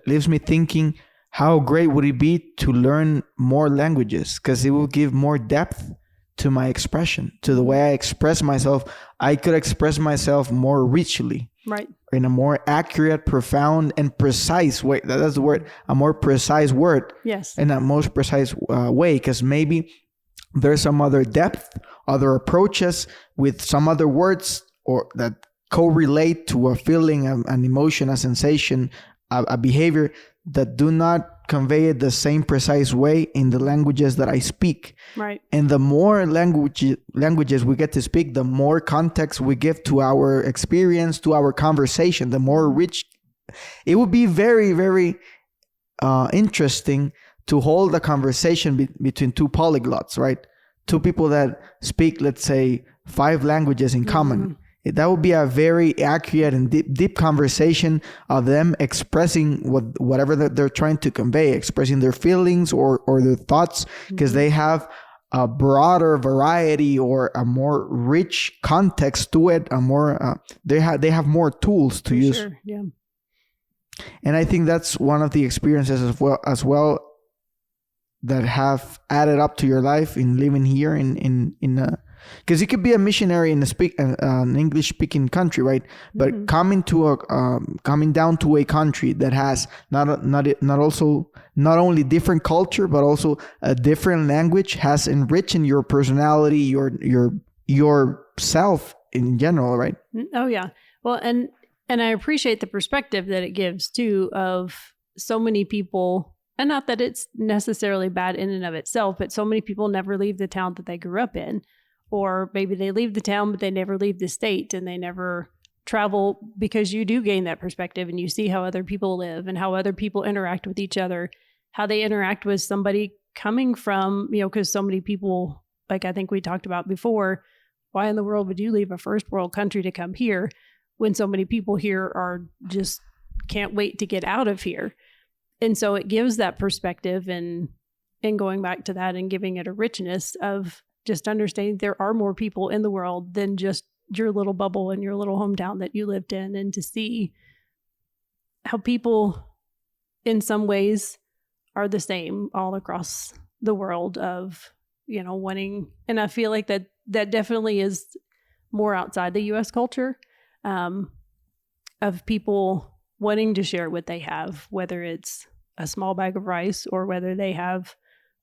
leaves me thinking, how great would it be to learn more languages? Because it will give more depth to my expression, to the way I express myself. I could express myself more richly, right, in a more accurate, profound, and precise way. That's the word, a more precise word. Yes. In a most precise way, because maybe there's some other depth, other approaches with some other words, or that correlate to a feeling, an emotion, a sensation, a behavior that do not convey it the same precise way in the languages that I speak. Right. And the more languages we get to speak, the more context we give to our experience, to our conversation, the more rich. It would be very, very interesting to hold a conversation between two polyglots, right? Two people that speak, let's say, 5 languages in common. That would be a very accurate and deep conversation of them expressing whatever they're trying to convey, expressing their feelings or their thoughts, because they have a broader variety or a more rich context to it. A more they have more tools to use. Sure. Yeah. And I think that's one of the experiences as well that have added up to your life in living here in because you could be a missionary in an English-speaking country, right? But coming down to a country that has not only different culture but also a different language has enriched your personality, yourself in general, right? Oh yeah. Well, and I appreciate the perspective that it gives too of so many people. And not that it's necessarily bad in and of itself, but so many people never leave the town that they grew up in. Or maybe they leave the town, but they never leave the state, and they never travel, because you do gain that perspective and you see how other people live and how other people interact with each other, how they interact with somebody coming from, because so many people, like I think we talked about before, why in the world would you leave a first world country to come here when so many people here are just can't wait to get out of here? And so it gives that perspective, and going back to that and giving it a richness of just understanding there are more people in the world than just your little bubble in your little hometown that you lived in, and to see how people in some ways are the same all across the world of, wanting. And I feel like that definitely is more outside the U.S. culture, of people wanting to share what they have, whether it's a small bag of rice or whether they have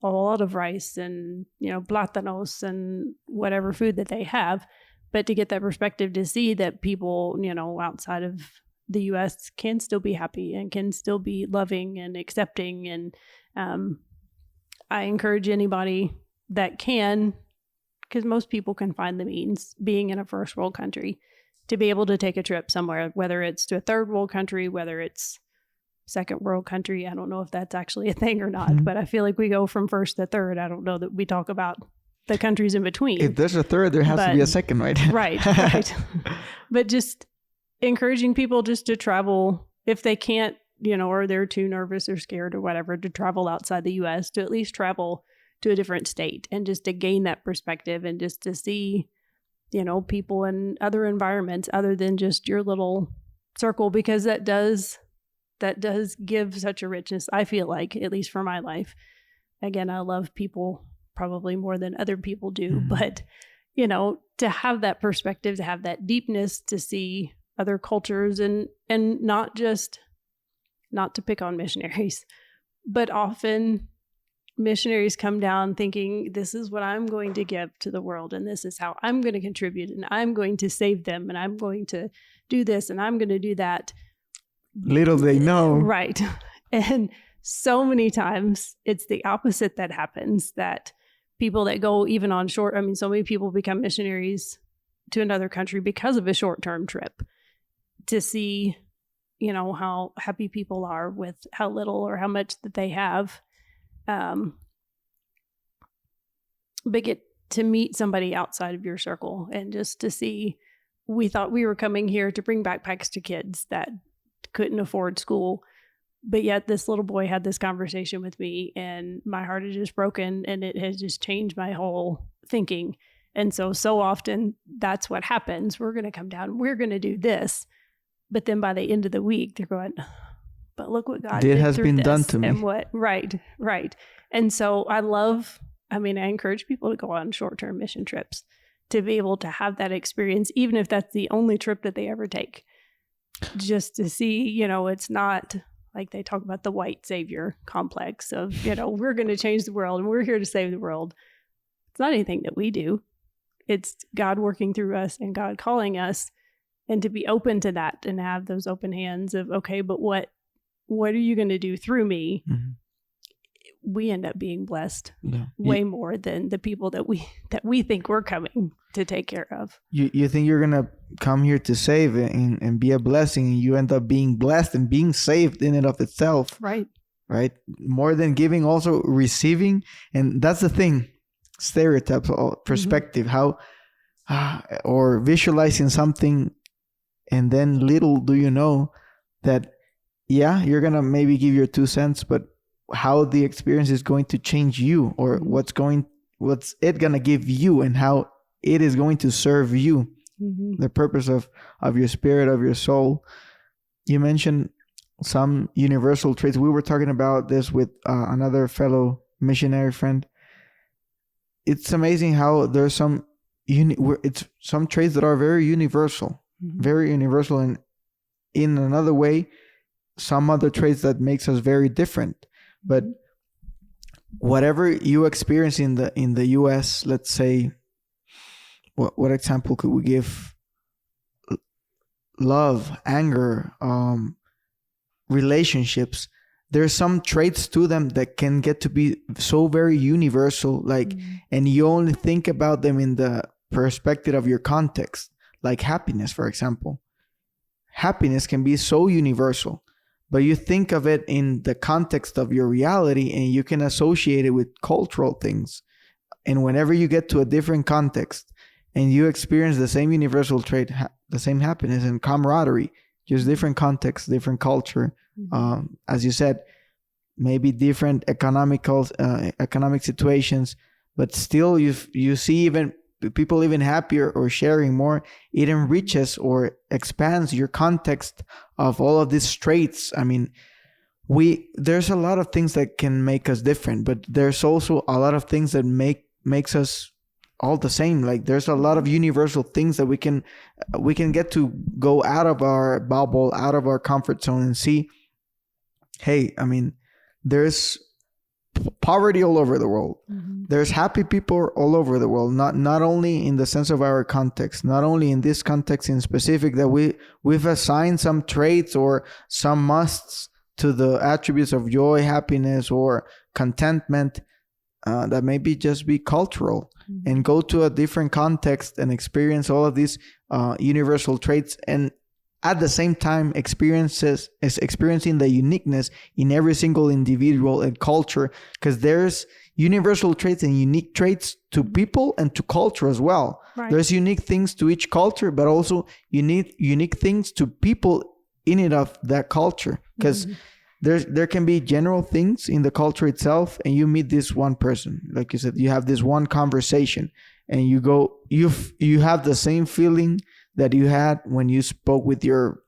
a lot of rice and, plátanos and whatever food that they have. But to get that perspective to see that people, outside of the U.S. can still be happy and can still be loving and accepting. And I encourage anybody that can, because most people can find the means, being in a first world country, to be able to take a trip somewhere, whether it's to a third world country, whether it's second world country. I don't know if that's actually a thing or not, but I feel like we go from first to third. I don't know that we talk about the countries in between. If there's a third, there has to be a second, right? Right. But just encouraging people just to travel if they can't, or they're too nervous or scared or whatever, to travel outside the U.S., to at least travel to a different state, and just to gain that perspective, and just to see, people in other environments other than just your little circle, because that does give such a richness, I feel like, at least for my life. Again, I love people probably more than other people do, but, to have that perspective, to have that deepness, to see other cultures, and not to pick on missionaries, but often missionaries come down thinking, this is what I'm going to give to the world, and this is how I'm going to contribute, and I'm going to save them, and I'm going to do this, and I'm going to do that. Little they know. Right. And so many times it's the opposite that happens, that people that go even on so many people become missionaries to another country because of a short-term trip, to see, how happy people are with how little or how much that they have. But get to meet somebody outside of your circle, and just to see, we thought we were coming here to bring backpacks to kids that couldn't afford school, but yet this little boy had this conversation with me, and my heart is just broken, and it has just changed my whole thinking. And so often that's what happens. We're going to come down, we're going to do this, but then by the end of the week they're going, but look what God did, has been done to me. And right. And so I encourage people to go on short-term mission trips, to be able to have that experience, even if that's the only trip that they ever take, just to see, it's not like they talk about the white savior complex of, we're going to change the world and we're here to save the world. It's not anything that we do. It's God working through us and God calling us, and to be open to that and have those open hands of, okay, but what are you going to do through me? We end up being blessed way more than the people that we think we're coming to take care of. You think you're going to come here to save and be a blessing, and you end up being blessed and being saved in and of itself. Right. More than giving, also receiving. And that's the thing, stereotypes or perspective, how or visualizing something, and then little do you know that, you're going to maybe give your 2 cents, but how the experience is going to change you, or what's it going to give you, and how it is going to serve you, the purpose of your spirit, of your soul. You mentioned some universal traits. We were talking about this with another fellow missionary friend. It's amazing how there's some traits that are very universal, and in another way, some other traits that makes us very different. But whatever you experience in the U.S., let's say, what example could we give? Love, anger, relationships. There's some traits to them that can get to be so very universal, and you only think about them in the perspective of your context. Like happiness, for example. Happiness can be so universal, but you think of it in the context of your reality, and you can associate it with cultural things. And whenever you get to a different context and you experience the same universal trait, the same happiness and camaraderie, just different context, different culture, as you said, maybe different economic situations, but still you see even people even happier or sharing more. It enriches or expands your context of all of these traits. I mean, there's a lot of things that can make us different, but there's also a lot of things that makes us all the same. Like there's a lot of universal things that we can get to go out of our bubble, out of our comfort zone, and see, hey, I mean, there's poverty all over the world. Mm-hmm. There's happy people all over the world, not only in the sense of our context, not only in this context in specific, that we've assigned some traits or some musts to the attributes of joy, happiness, or contentment, that maybe just be cultural, mm-hmm. and go to a different context and experience all of these universal traits, and at the same time experiencing the uniqueness in every single individual and culture, because there's universal traits and unique traits to people and to culture as well. Right. There's unique things to each culture, but also unique things to people in it of that culture, because mm-hmm. there can be general things in the culture itself, and you meet this one person, like you said, you have this one conversation, and you have the same feeling that you had when you spoke with your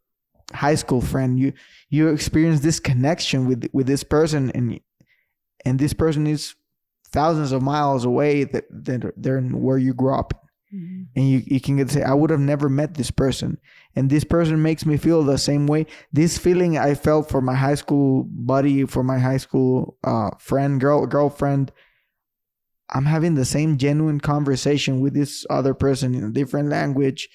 high school friend. You experience this connection with this person, and this person is thousands of miles away than where you grew up. Mm-hmm. And you can get to say, I would have never met this person, and this person makes me feel the same way. This feeling I felt for my high school buddy, for my high school girlfriend, I'm having the same genuine conversation with this other person in a different language,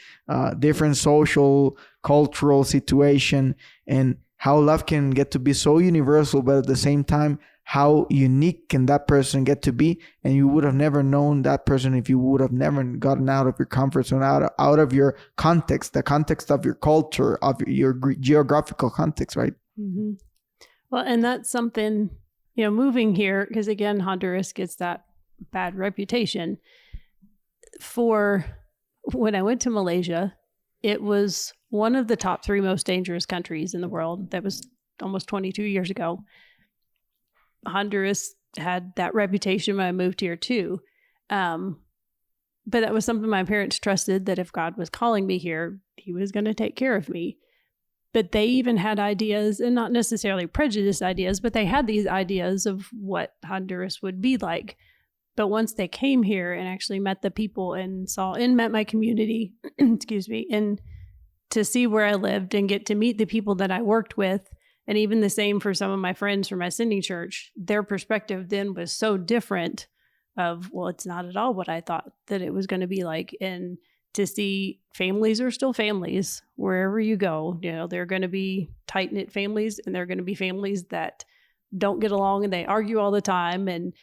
different social, cultural situation, and how love can get to be so universal, but at the same time, how unique can that person get to be? And you would have never known that person if you would have never gotten out of your comfort zone, out of your context, the context of your culture, of your geographical context, right? Mm-hmm. Well, and that's something, moving here, because again, Honduras gets that bad reputation. For when I went to Malaysia, it was one of the top 3 most dangerous countries in the world. That was almost 22 years ago. Honduras had that reputation when I moved here too. But that was something my parents trusted, that if God was calling me here, he was going to take care of me. But they even had ideas, and not necessarily prejudiced ideas, but they had these ideas of what Honduras would be like. But once they came here and actually met the people and met my community, excuse me, and to see where I lived and get to meet the people that I worked with, and even the same for some of my friends from my sending church, their perspective then was so different of, well, it's not at all what I thought that it was going to be like. And to see families are still families wherever you go. They're going to be tight-knit families, and they're going to be families that don't get along and they argue all the time. And,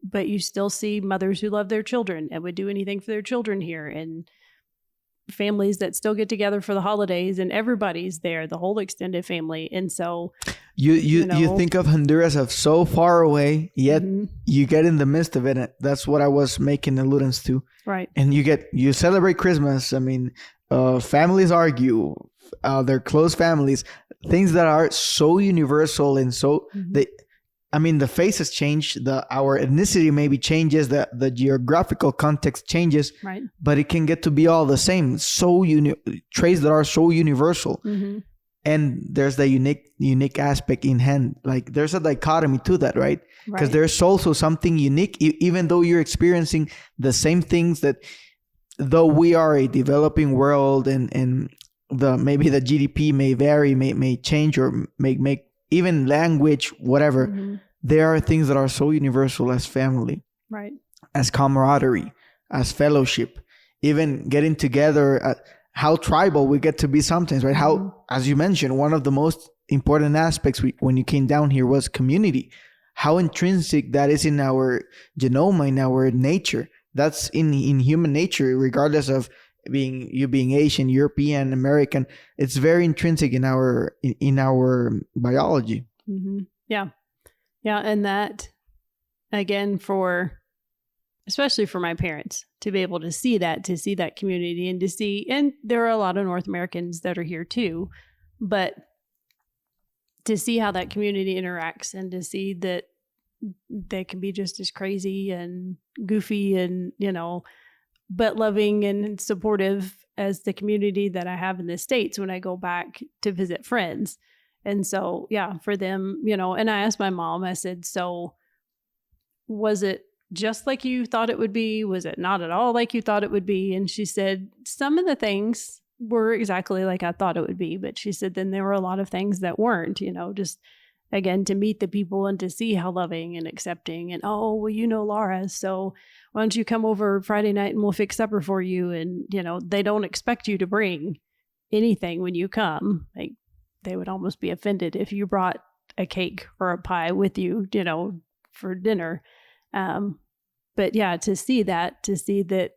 but you still see mothers who love their children and would do anything for their children here, and families that still get together for the holidays, and everybody's there, the whole extended family. And so you think of Honduras as so far away, yet mm-hmm. you get in the midst of it. That's what I was making allusions to. Right. And you celebrate Christmas. I mean, families argue, they're close families, things that are so universal and so mm-hmm. The faces change, our ethnicity maybe changes, the geographical context changes, right? But it can get to be all the same. Traits that are so universal, mm-hmm. and there's the unique aspect in hand. Like there's a dichotomy to that, right? Because there's also something unique, even though you're experiencing the same things. That though we are a developing world, and maybe the GDP may vary, may change, or make even language, whatever. Mm-hmm. There are things that are so universal as family, right? As camaraderie, as fellowship, even getting together, how tribal we get to be sometimes, right? Mm-hmm. How, as you mentioned, one of the most important aspects when you came down here was community. How intrinsic that is in our genome, in our nature. That's in human nature, regardless of being Asian, European, American. It's very intrinsic in our biology. Mm-hmm. Yeah. Yeah. And that, again, especially for my parents, to be able to see that community, and there are a lot of North Americans that are here too, but to see how that community interacts and to see that they can be just as crazy and goofy and, but loving and supportive as the community that I have in the States when I go back to visit friends. And so, yeah, for them, and I asked my mom, I said, so was it just like you thought it would be? Was it not at all like you thought it would be? And she said, some of the things were exactly like I thought it would be. But she said, then there were a lot of things that weren't, just again, to meet the people and to see how loving and accepting and, oh, well, Laura, so why don't you come over Friday night and we'll fix supper for you? And, they don't expect you to bring anything when you come. Like, they would almost be offended if you brought a cake or a pie with you, for dinner. But yeah, to see that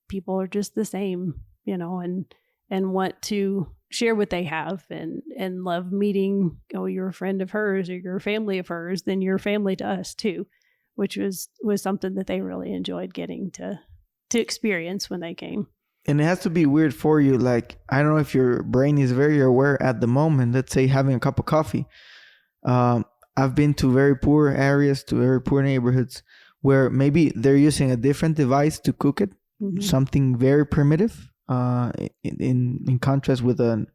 people are just the same, and want to share what they have and love meeting, you're a friend of hers or you're a family of hers, then you're family to us too, which was something that they really enjoyed getting to experience when they came. And it has to be weird for you. Like, I don't know if your brain is very aware at the moment, let's say having a cup of coffee. I've been to very poor areas, to very poor neighborhoods where maybe they're using a different device to cook it, something very primitive, in contrast with an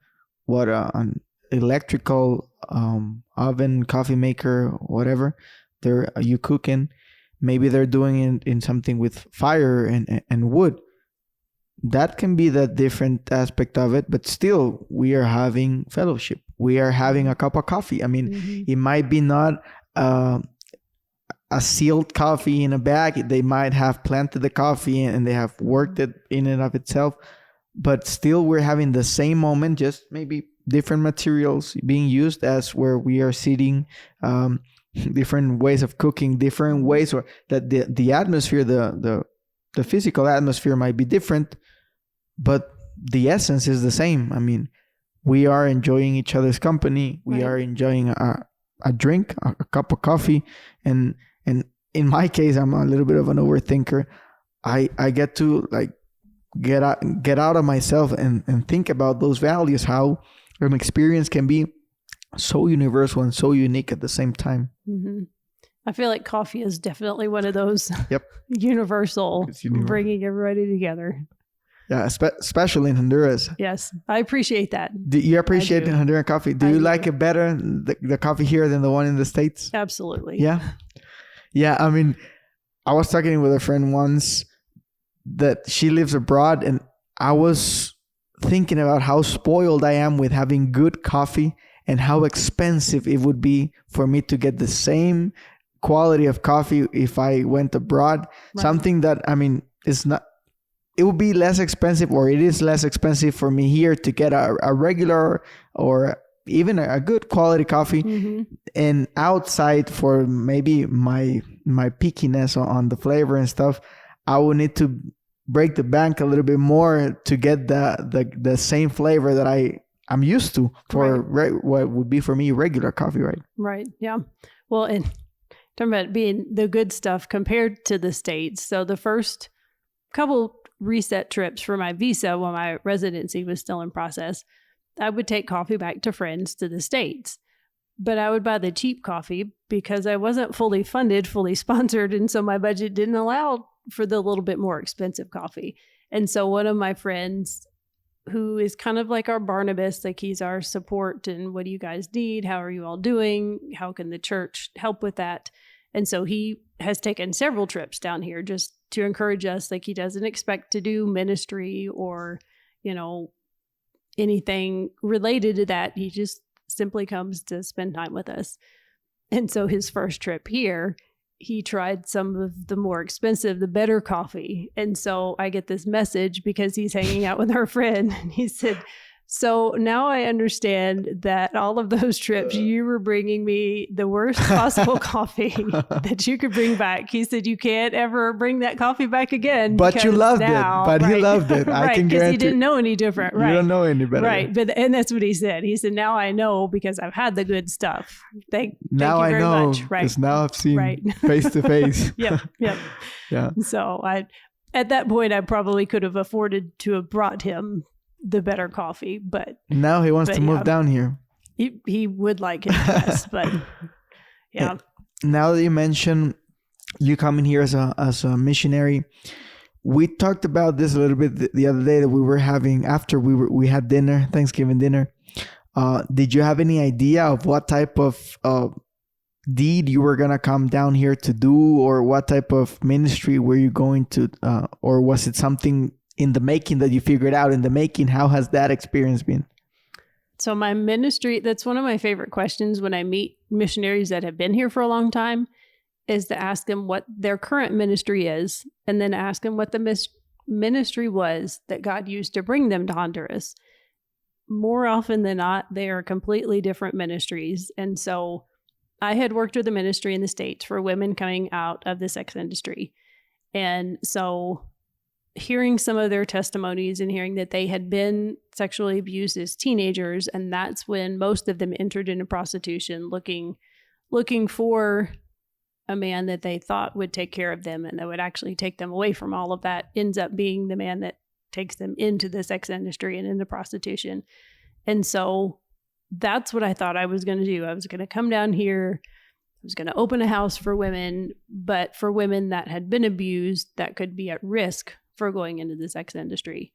electrical oven, coffee maker, whatever you cook in. Maybe they're doing it in something with fire and wood. That can be the different aspect of it, but still we are having fellowship. We are having a cup of coffee. I mean, it might be not a sealed coffee in a bag. They might have planted the coffee and they have worked it in and of itself, but still we're having the same moment, just maybe different materials being used as where we are sitting, different ways of cooking, different ways, or that the atmosphere, the physical atmosphere might be different, but the essence is the same. I mean, we are enjoying each other's company. We are enjoying a drink, a cup of coffee. And in my case, I'm a little bit of an overthinker. I get to like get out of myself and think about those values, how an experience can be so universal and so unique at the same time. I feel like coffee is definitely one of those universal, bringing everybody together. Yeah, especially in Honduras. Yes, I appreciate that. Do you appreciate Honduran coffee? Do you like it better, the coffee here, than the one in the States? Absolutely. Yeah. Yeah, I mean, I was talking with a friend once that she lives abroad, and I was thinking about how spoiled I am with having good coffee and how expensive it would be for me to get the same quality of coffee if I went abroad. Right. Something that, I mean, it's not... It would be less expensive, or it is less expensive for me here to get a regular or even a good quality coffee, and outside for maybe my pickiness on the flavor and stuff, I would need to break the bank a little bit more to get the same flavor that I'm used to for what would be for me regular coffee, right? Right. Yeah. Well, and talking about being the good stuff compared to the States. So the first couple reset trips for my visa while my residency was still in process, I would take coffee back to friends to the States. But I would buy the cheap coffee because I wasn't fully funded, fully sponsored. And so my budget didn't allow for the little bit more expensive coffee. And so one of my friends, who is kind of like our Barnabas, like he's our support and what do you guys need? How are you all doing? How can the church help with that? And so he has taken several trips down here just to encourage us. Like, he doesn't expect to do ministry or, anything related to that. He just simply comes to spend time with us. And so his first trip here, he tried some of the more expensive, the better coffee. And so I get this message because he's hanging out with our friend. And he said, so now I understand that all of those trips, you were bringing me the worst possible coffee that you could bring back. He said, you can't ever bring that coffee back again. But you loved it. But he loved it. I can guarantee. Because he didn't know any different. Right. You don't know any better. Right. And that's what he said. He said, now I know because I've had the good stuff. Thank you very much. Right. Because now I've seen face to face. Yep. Yeah. So at that point, I probably could have afforded to have brought him the better coffee, but now he wants to move down here. He would like it, yes, but yeah. Now that you mention you coming here as a missionary, we talked about this a little bit the other day that we were having after we had dinner, Thanksgiving dinner. Did you have any idea of what type of deed you were gonna come down here to do, or what type of ministry were you going to, or was it something in the making that you figured out in the making? How has that experience been? So my ministry, that's one of my favorite questions when I meet missionaries that have been here for a long time, is to ask them what their current ministry is, and then ask them what the ministry was that God used to bring them to Honduras. More often than not, they are completely different ministries. And so I had worked with a ministry in the States for women coming out of the sex industry. And so hearing some of their testimonies and hearing that they had been sexually abused as teenagers, and that's when most of them entered into prostitution, looking for a man that they thought would take care of them and that would actually take them away from all of that, ends up being the man that takes them into the sex industry and into prostitution. And so that's what I thought I was going to do. I was going to come down here. I was going to open a house for women, but for women that had been abused that could be at risk for going into the sex industry.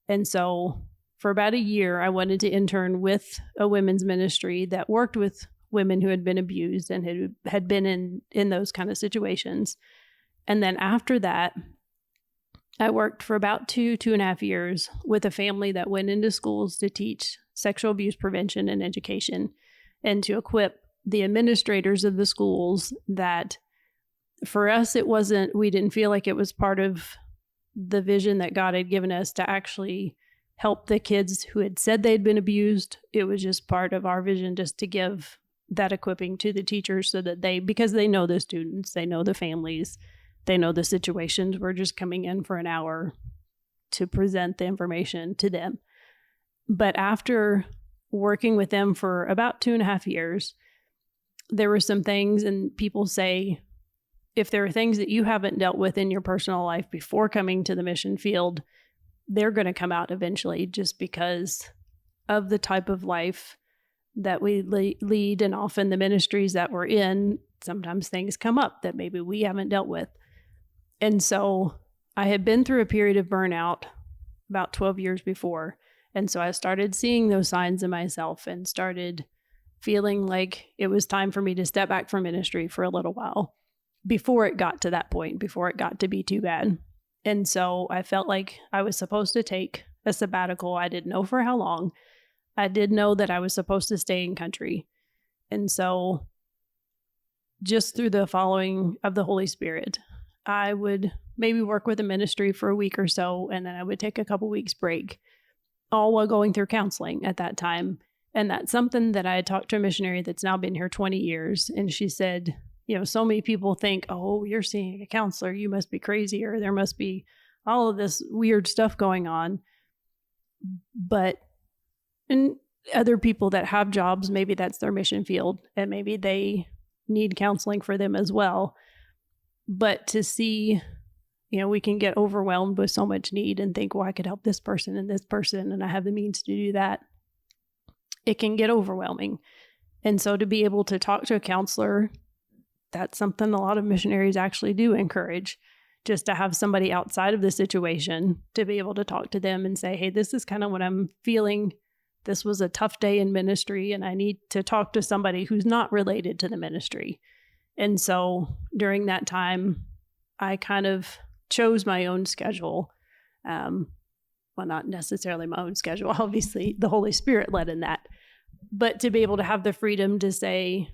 And so for about a year, I wanted to intern with a women's ministry that worked with women who had been abused and had been in those kind of situations. And then after that, I worked for about 2.5 years with a family that went into schools to teach sexual abuse prevention and education, and to equip the administrators of the schools that, for us, we didn't feel like it was part of the vision that God had given us to actually help the kids who had said they'd been abused. It was just part of our vision just to give that equipping to the teachers so that because they know the students, they know the families, they know the situations. We're just coming in for an hour to present the information to them. But after working with them for about 2.5 years, there were some things, and people say, if there are things that you haven't dealt with in your personal life before coming to the mission field, they're going to come out eventually, just because of the type of life that we lead. And often the ministries that we're in, sometimes things come up that maybe we haven't dealt with. And so I had been through a period of burnout about 12 years before. And so I started seeing those signs in myself and started feeling like it was time for me to step back from ministry for a little while before it got to that point, before it got to be too bad. And so I felt like I was supposed to take a sabbatical. I didn't know for how long. I did know that I was supposed to stay in country. And so just through the following of the Holy Spirit, I would maybe work with a ministry for a week or so, and then I would take a couple weeks break, all while going through counseling at that time. And that's something that I had talked to a missionary that's now been here 20 years. And she said, so many people think, oh, you're seeing a counselor, you must be crazy, or there must be all of this weird stuff going on. And other people that have jobs, maybe that's their mission field, and maybe they need counseling for them as well. But to see, we can get overwhelmed with so much need and think, well, I could help this person, and I have the means to do that. It can get overwhelming. And so to be able to talk to a counselor, that's something a lot of missionaries actually do encourage, just to have somebody outside of the situation to be able to talk to them and say, hey, this is kind of what I'm feeling. This was a tough day in ministry, and I need to talk to somebody who's not related to the ministry. And so during that time, I kind of chose my own schedule. Well, not necessarily my own schedule. Obviously, the Holy Spirit led in that. But to be able to have the freedom to say,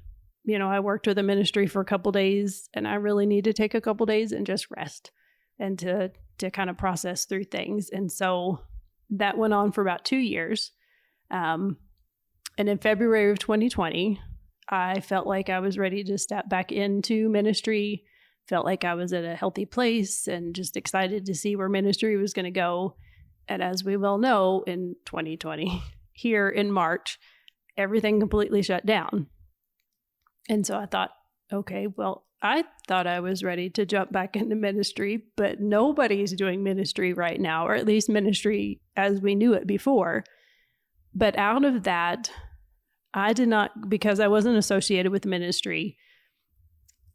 I worked with a ministry for a couple days, and I really need to take a couple days and just rest and to kind of process through things. And so that went on for about 2 years. And in February of 2020, I felt like I was ready to step back into ministry, felt like I was at a healthy place, and just excited to see where ministry was going to go. And as we well know, in 2020, here in March, everything completely shut down. And so I thought, okay, well, I thought I was ready to jump back into ministry, but nobody's doing ministry right now, or at least ministry as we knew it before. But out of that, I did not, because I wasn't associated with ministry,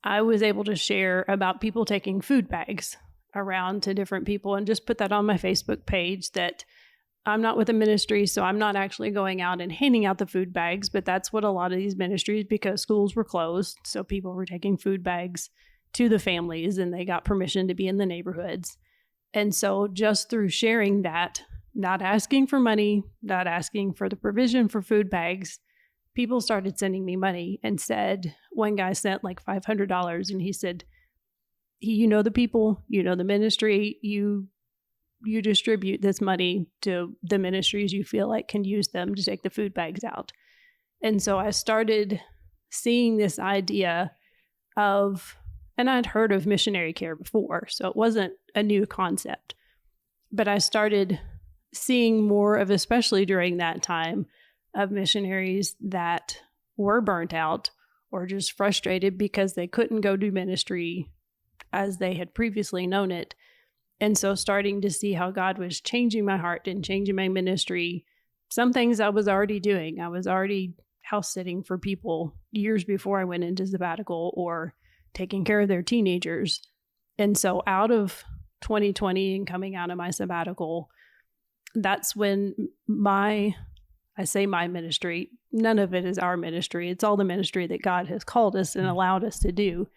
I was able to share about people taking food bags around to different people and just put that on my Facebook page that I'm not with a ministry, so I'm not actually going out and handing out the food bags, but that's what a lot of these ministries, because schools were closed, so people were taking food bags to the families and they got permission to be in the neighborhoods. And so just through sharing that, not asking for money, not asking for the provision for food bags, people started sending me money and said, one guy sent like $500 and he said, you know the people, you know the ministry, you distribute this money to the ministries you feel like can use them to take the food bags out. And so I started seeing this idea of, and I'd heard of missionary care before, so it wasn't a new concept, but I started seeing more of, especially during that time, of missionaries that were burnt out or just frustrated because they couldn't go do ministry as they had previously known it. And so starting to see how God was changing my heart and changing my ministry. Some things I was already doing. I was already house sitting for people years before I went into sabbatical, or taking care of their teenagers. And so out of 2020 and coming out of my sabbatical, that's when I say my ministry, none of it is our ministry. It's all the ministry that God has called us and allowed us to do.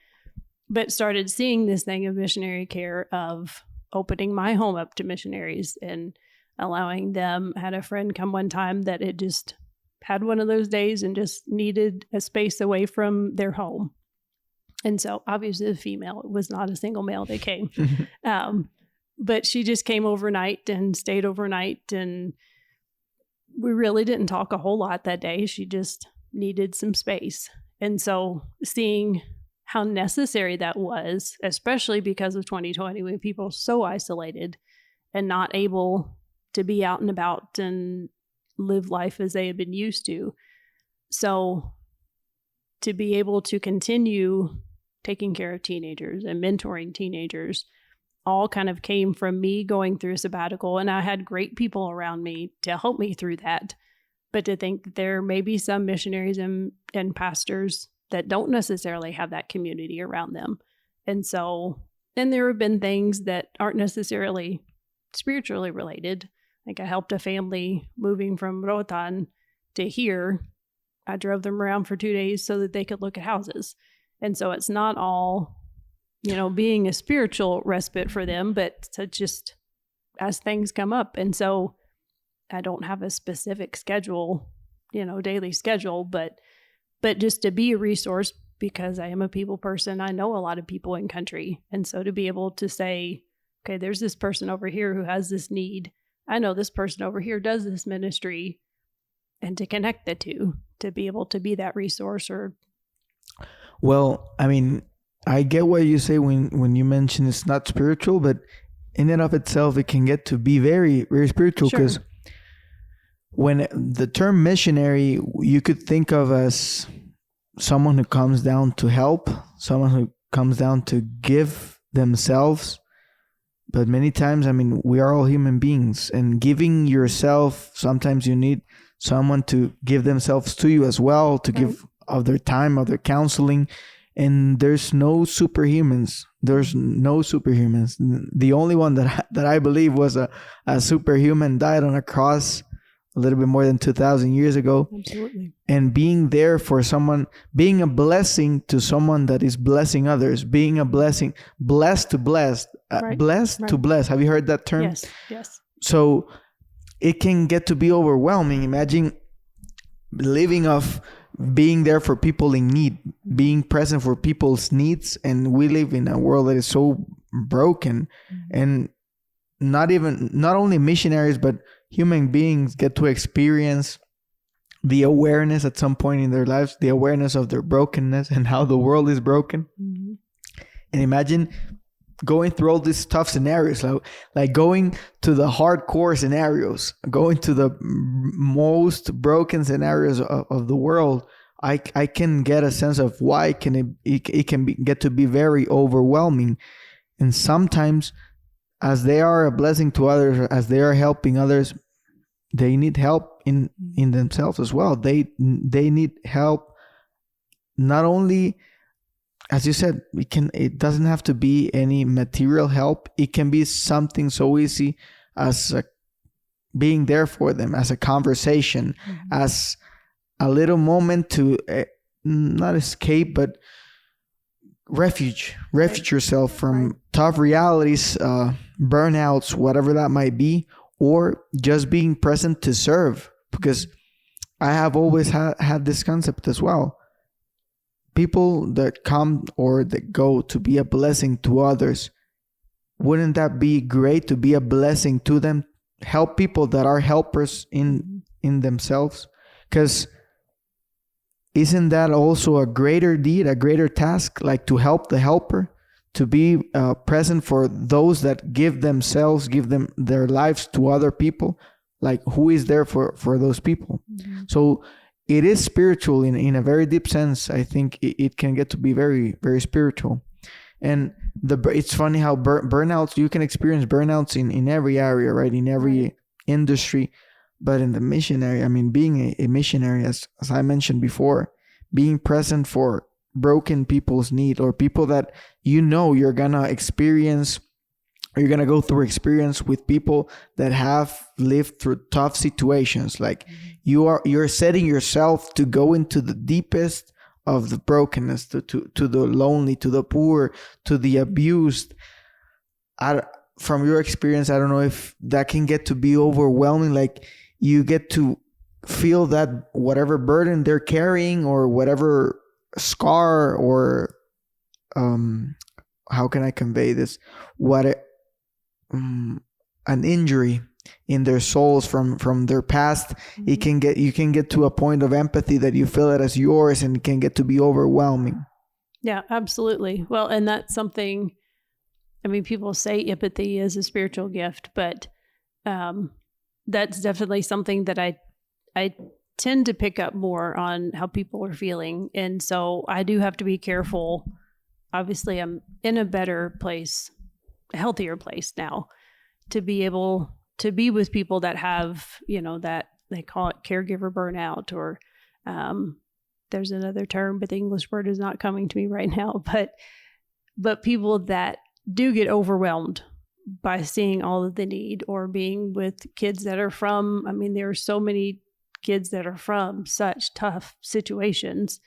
But started seeing this thing of missionary care, of opening my home up to missionaries and allowing them. Had a friend come one time that had just had one of those days and just needed a space away from their home. And so obviously the female, it was not a single male that came. But she just came overnight and stayed overnight. And we really didn't talk a whole lot that day. She just needed some space. And so seeing how necessary that was, especially because of 2020, when people were so isolated and not able to be out and about and live life as they had been used to. So to be able to continue taking care of teenagers and mentoring teenagers all kind of came from me going through a sabbatical. And I had great people around me to help me through that. But to think that there may be some missionaries and pastors that don't necessarily have that community around them. And so, and there have been things that aren't necessarily spiritually related. Like I helped a family moving from Rotan to here. I drove them around for 2 days so that they could look at houses. And so it's not all, being a spiritual respite for them, but to just as things come up. And so I don't have a specific schedule, daily schedule, but just to be a resource, because I am a people person. I know a lot of people in country. And so to be able to say, okay, there's this person over here who has this need. I know this person over here does this ministry, and to connect the two, to be able to be that resource. Well, I mean, I get what you say when you mention it's not spiritual, but in and of itself, it can get to be very, very spiritual, because Sure. When the term missionary, you could think of as someone who comes down to help, someone who comes down to give themselves. But many times, I mean, we are all human beings, and giving yourself, sometimes you need someone to give themselves to you as well, to give of their time, of their counseling. And there's no superhumans. There's no superhumans. The only one that I believe was a superhuman died on a cross a little bit more than 2,000 years ago. Absolutely. And being there for someone, being a blessing to someone that is blessing others, being a blessing, blessed to bless, blessed to bless. Have you heard that term? Yes. So it can get to be overwhelming. Imagine living off being there for people in need, being present for people's needs. And we live in a world that is so broken. And not only missionaries, but human beings get to experience the awareness at some point in their lives, the awareness of their brokenness and how the world is broken. And imagine going through all these tough scenarios, like going to the hardcore scenarios, going to the most broken scenarios of the world. I can get a sense of why it can get to be very overwhelming. And sometimes, as they are a blessing to others, as they are helping others, they need help in themselves as well. They need help. Not only, as you said, it doesn't have to be any material help. It can be something so easy as being there for them, as a conversation, as a little moment to not escape, but refuge yourself from tough realities, burnouts, whatever that might be, or just being present to serve. Because I have always had this concept as well. People that come or that go to be a blessing to others, wouldn't that be great to be a blessing to them? Help people that are helpers in themselves. Because isn't that also a greater deed, a greater task, like to help the helper, to be present for those that give them their lives to other people? Like, who is there for those people? So it is spiritual in a very deep sense. I think it can get to be very, very spiritual. And it's funny how burnouts, you can experience burnouts in every area, right? In every industry. But in the missionary, I mean, being a missionary, as I mentioned before, being present for broken people's need, or people that you're gonna experience, or you're gonna go through experience with people that have lived through tough situations. Like you're setting yourself to go into the deepest of the brokenness, to the lonely, to the poor, to the abused. From your experience, I don't know if that can get to be overwhelming. Like, you get to feel that whatever burden they're carrying, or whatever scar, or how can I convey this? An injury in their souls from their past, you can get to a point of empathy that you feel it as yours, and it can get to be overwhelming. Yeah, absolutely. Well, and that's something, I mean, people say empathy is a spiritual gift, but that's definitely something that I tend to pick up more on how people are feeling. And so I do have to be careful. Obviously, I'm in a better place, a healthier place now, to be able to be with people that have, that they call it caregiver burnout, or there's another term, but the English word is not coming to me right now. But people that do get overwhelmed by seeing all that they need, or being with kids that are from, I mean, there are so many kids that are from such tough situations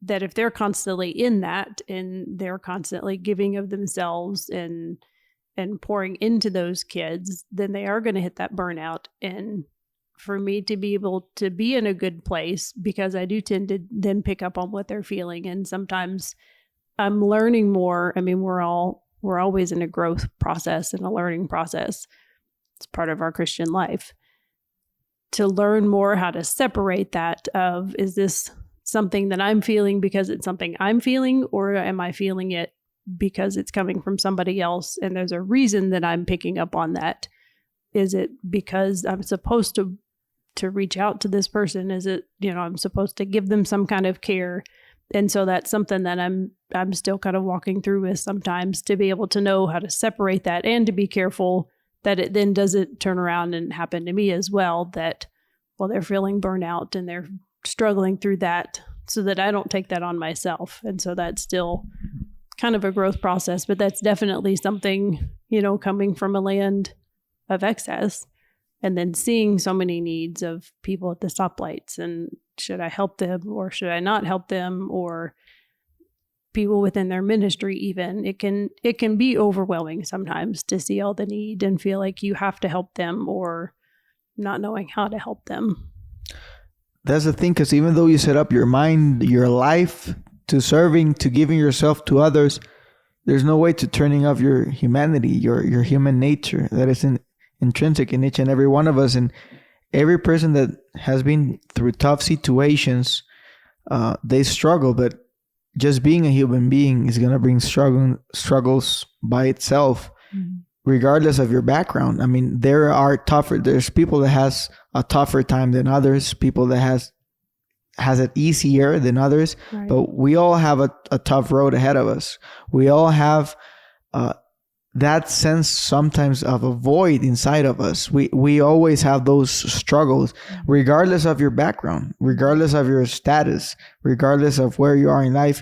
that if they're constantly in that, and they're constantly giving of themselves and pouring into those kids, then they are going to hit that burnout. And for me to be able to be in a good place, because I do tend to then pick up on what they're feeling. And sometimes I'm learning more. I mean, we're always in a growth process and a learning process. It's part of our Christian life. To learn more how to separate that of, is this something that I'm feeling because it's something I'm feeling, or am I feeling it because it's coming from somebody else and there's a reason that I'm picking up on that? Is it because I'm supposed to reach out to this person? Is it, I'm supposed to give them some kind of care? And so that's something that I'm still kind of walking through with sometimes, to be able to know how to separate that, and to be careful that it then doesn't turn around and happen to me as well, that, well, they're feeling burnout and they're struggling through that, so that I don't take that on myself. And so that's still kind of a growth process, but that's definitely something, coming from a land of excess, and then seeing so many needs of people at the stoplights, and should I help them or should I not help them, or people within their ministry even. It can be overwhelming sometimes to see all the need and feel like you have to help them, or not knowing how to help them. That's the thing, because even though you set up your mind, your life to serving, to giving yourself to others, there's no way to turning off your humanity, your human nature that is intrinsic in each and every one of us. And every person that has been through tough situations, they struggle, but just being a human being is going to bring struggles by itself, regardless of your background. I mean, there's people that has a tougher time than others, people that has it easier than others, right. But we all have a tough road ahead of us. We all have that sense sometimes of a void inside of us. We always have those struggles, regardless of your background, regardless of your status, regardless of where you are in life.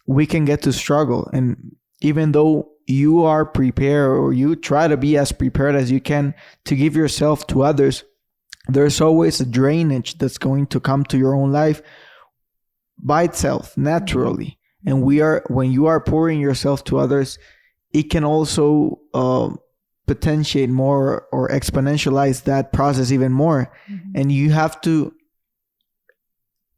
We can get to struggle. And even though you are prepared, or you try to be as prepared as you can to give yourself to others, there's always a drainage that's going to come to your own life by itself, naturally. And when you are pouring yourself to others, it can also potentiate more or exponentialize that process even more. And you have to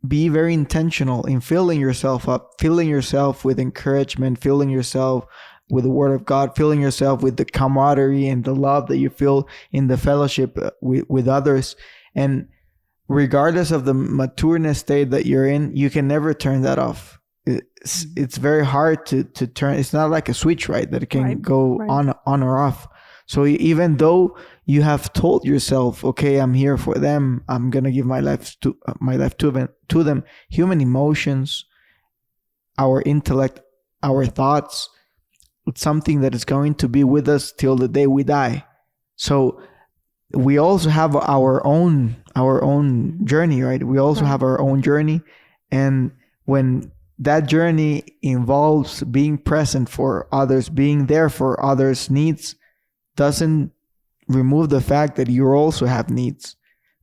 be very intentional in filling yourself up, filling yourself with encouragement, filling yourself with the Word of God, filling yourself with the camaraderie and the love that you feel in the fellowship with others. And regardless of the matureness state that you're in, you can never turn that off. It's very hard to turn. It's not like a switch, right? That it can go on or off. So even though you have told yourself, okay, I'm here for them, I'm gonna give my life to them. Human emotions, our intellect, our thoughts, it's something that is going to be with us till the day we die. So we also have our own journey, right? We also have our own journey, and when that journey involves being present for others, being there for others' needs, doesn't remove the fact that you also have needs.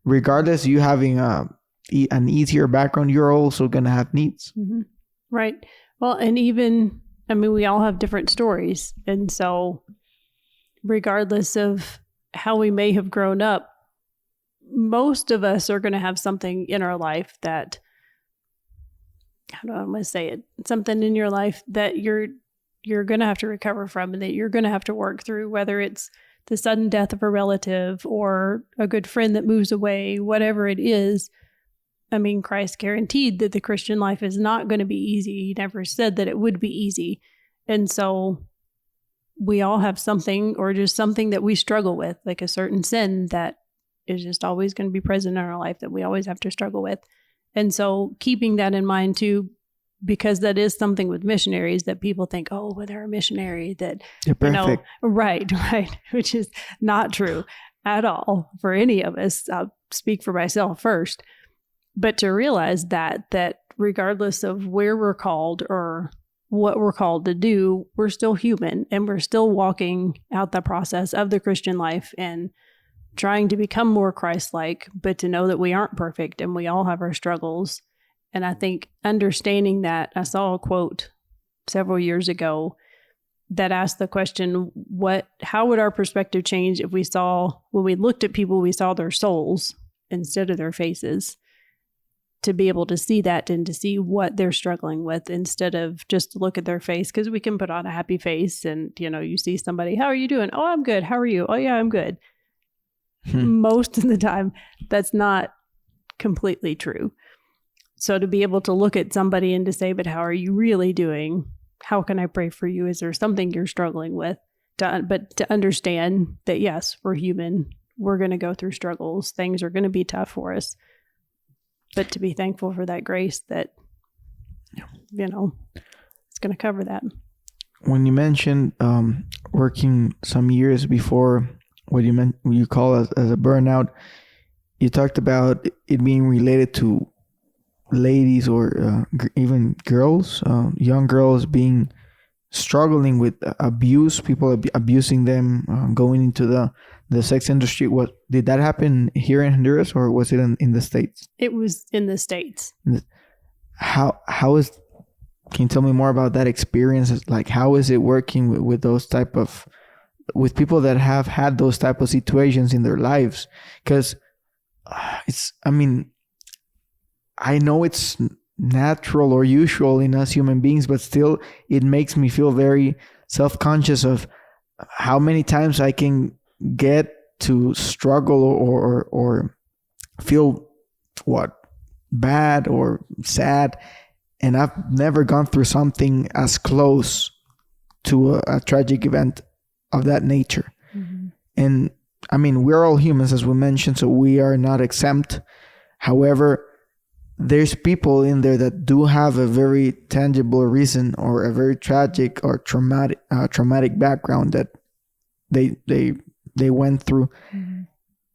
Regardless, you having an easier background, you're also going to have needs. Right. Well, and even, I mean, we all have different stories. And so regardless of how we may have grown up, most of us are going to have something in our life that, how do I want to say it? Something in your life that you're going to have to recover from, and that you're going to have to work through, whether it's the sudden death of a relative or a good friend that moves away, whatever it is. I mean, Christ guaranteed that the Christian life is not going to be easy. He never said that it would be easy. And so we all have something, or just something that we struggle with, like a certain sin that is just always going to be present in our life that we always have to struggle with. And so keeping that in mind too, because that is something with missionaries that people think, oh, well, they're a missionary, that, you're perfect. Right, which is not true at all for any of us. I'll speak for myself first, but to realize that regardless of where we're called or what we're called to do, we're still human, and we're still walking out the process of the Christian life and trying to become more Christ-like, but to know that we aren't perfect and we all have our struggles. And I think understanding that, I saw a quote several years ago that asked the question, how would our perspective change if when we looked at people, we saw their souls instead of their faces? To be able to see that and to see what they're struggling with instead of just look at their face, because we can put on a happy face and, you see somebody, how are you doing? Oh, I'm good. How are you? Oh, yeah, I'm good. Most of the time, that's not completely true. So to be able to look at somebody and to say, but how are you really doing? How can I pray for you? Is there something you're struggling with? But to understand that, yes, we're human. We're going to go through struggles. Things are going to be tough for us. But to be thankful for that grace that, it's going to cover that. When you mentioned working some years before what you call as a burnout, you talked about it being related to ladies or even girls, young girls struggling with abuse, people abusing them, going into the sex industry. What did that happen here in Honduras, or was it in the States? It was in the States. Can you tell me more about that experience? Like, how is it working with those with people that have had those type of situations in their lives? Because I know it's natural or usual in us human beings, but still it makes me feel very self-conscious of how many times I can get to struggle or feel bad or sad, and I've never gone through something as close to a tragic event of that nature. And we're all humans, as we mentioned, so we are not exempt. However, there's people in there that do have a very tangible reason or a very tragic or traumatic background that they went through,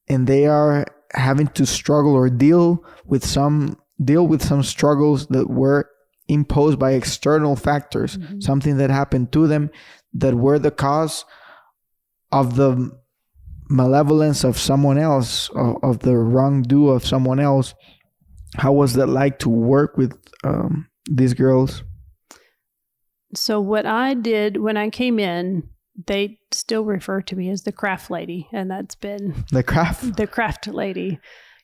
and they are having to struggle or deal with some struggles that were imposed by external factors, something that happened to them that were the cause of the malevolence of someone else, of the wrongdo of someone else. How was that like to work with these girls? So what I did when I came in, they still refer to me as the craft lady, and that's been the craft lady,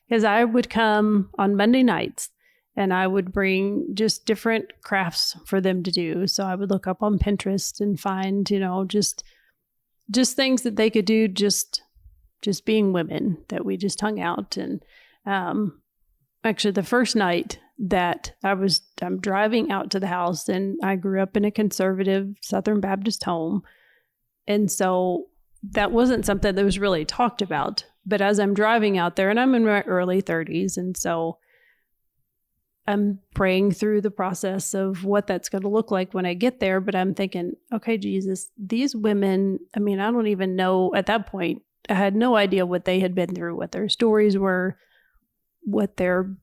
because I would come on Monday nights and I would bring just different crafts for them to do. So I would look up on Pinterest and find, just things that they could do, just being women, that we just hung out. And actually the first night that I'm driving out to the house, and I grew up in a conservative Southern Baptist home. And so that wasn't something that was really talked about. But as I'm driving out there, and I'm in my early 30s, and so I'm praying through the process of what that's going to look like when I get there. But I'm thinking, okay, Jesus, these women, I don't even know at that point. I had no idea what they had been through, what their stories were, what their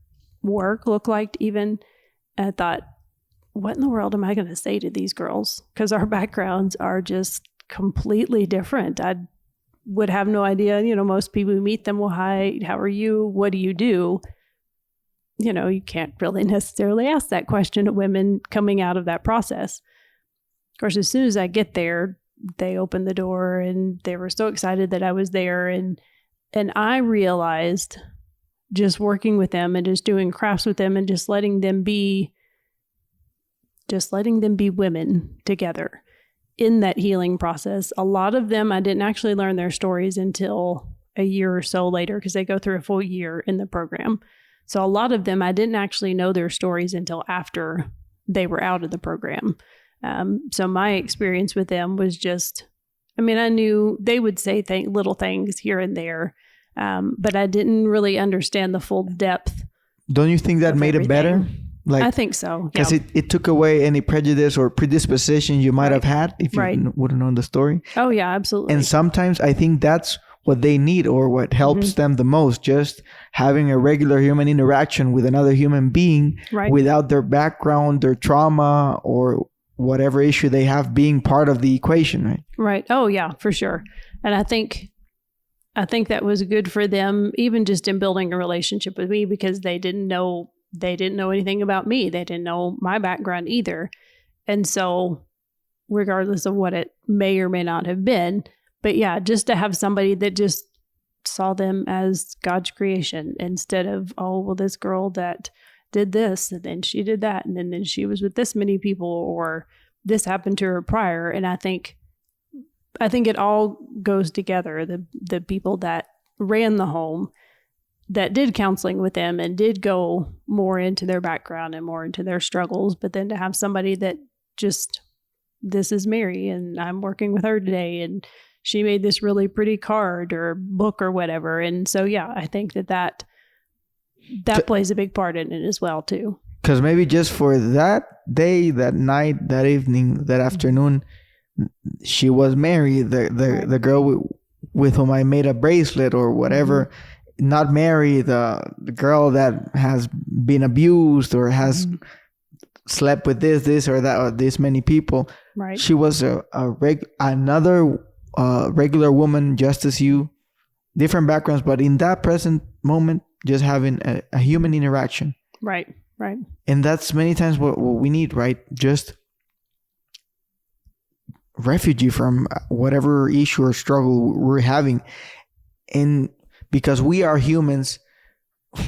work looked like even. And I thought, what in the world am I going to say to these girls? Because our backgrounds are just completely different. I would have no idea. Most people who meet them will, hi, how are you? What do you do? You can't really necessarily ask that question of women coming out of that process. Of course, as soon as I get there, they opened the door and they were so excited that I was there. And I realized, just working with them and just doing crafts with them and just letting them be women together in that healing process. A lot of them, I didn't actually learn their stories until a year or so later, because they go through a full year in the program. So a lot of them, I didn't actually know their stories until after they were out of the program. So my experience with them was just, I knew they would say little things here and there, but I didn't really understand the full depth. Don't you think that made it better? I think so. Because it took away any prejudice or predisposition you might have had if you would have known the story. Oh, yeah, absolutely. And sometimes I think that's what they need, or what helps them the most, just having a regular human interaction with another human being without their background, their trauma, or whatever issue they have being part of the equation, right? Right. Oh, yeah, for sure. And I think that was good for them, even just in building a relationship with me, because they didn't know anything about me. They didn't know my background either. And so regardless of what it may or may not have been, but yeah, just to have somebody that just saw them as God's creation, instead of, oh, well, this girl that did this and then she did that and then she was with this many people, or this happened to her prior. And I think it all goes together. The people that ran the home, that did counseling with them and did go more into their background and more into their struggles, but then to have somebody that just, this is Mary and I'm working with her today and she made this really pretty card or book or whatever. And so, yeah, I think that plays a big part in it as well, too. Because maybe just for that day, that night, that evening, that afternoon, she was Mary, the girl with whom I made a bracelet or whatever. Not Mary, the girl that has been abused or has slept with this or that, or this many people. Right. She was another regular woman, just as you, different backgrounds, but in that present moment, just having a human interaction. Right. And that's many times what we need, right? Just refugee from whatever issue or struggle we're having. And because we are humans,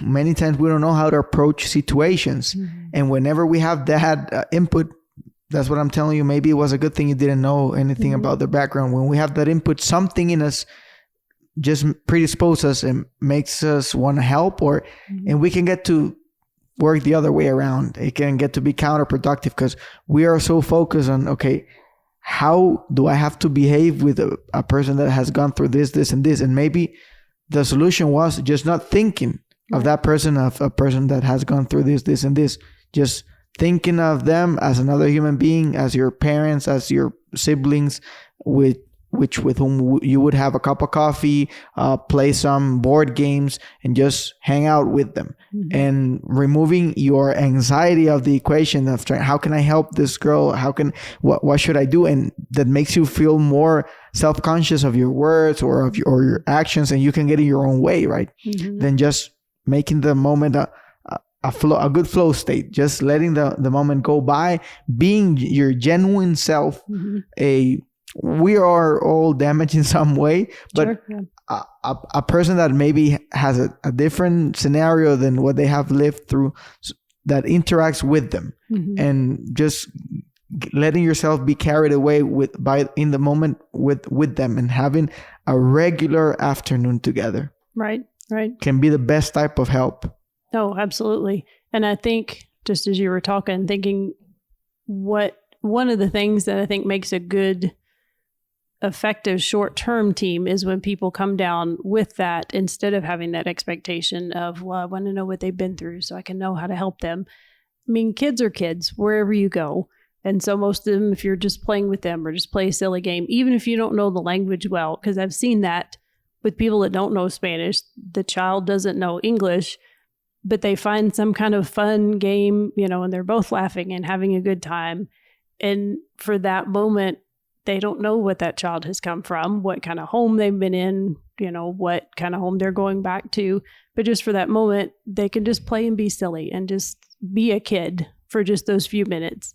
many times we don't know how to approach situations. And whenever we have that input, that's what I'm telling you. Maybe it was a good thing you didn't know anything about their background. When we have that input, something in us just predisposes us and makes us want to help, and we can get to work the other way around. It can get to be counterproductive because we are so focused on, okay, how do I have to behave with a person that has gone through this, and this? And maybe the solution was just not thinking of that person, of a person that has gone through this, and this. Just thinking of them as another human being, as your parents, as your siblings, with with whom you would have a cup of coffee, play some board games, and just hang out with them. Mm-hmm. And removing your anxiety of the equation of trying, how can I help this girl? What should I do? And that makes you feel more self-conscious of your words or of your actions, and you can get in your own way, right? Mm-hmm. Than just making the moment a good flow state, just letting the moment go by, being your genuine self. Mm-hmm. We are all damaged in some way, but sure, yeah. a person that maybe has a different scenario than what they have lived through, that interacts with them. Mm-hmm. And just letting yourself be carried away in the moment with them, and having a regular afternoon together. Right. Can be the best type of help. Oh, absolutely. And I think, just as you were talking, thinking one of the things that I think makes a good, effective short-term team is when people come down with that, instead of having that expectation of, well, I want to know what they've been through so I can know how to help them. I mean, kids are kids wherever you go. And so most of them, if you're just playing with them or just play a silly game, even if you don't know the language well, because I've seen that with people that don't know Spanish, the child doesn't know English, but they find some kind of fun game, and they're both laughing and having a good time. And for that moment, they don't know what that child has come from, what kind of home they've been in, what kind of home they're going back to. But just for that moment, they can just play and be silly and just be a kid for just those few minutes.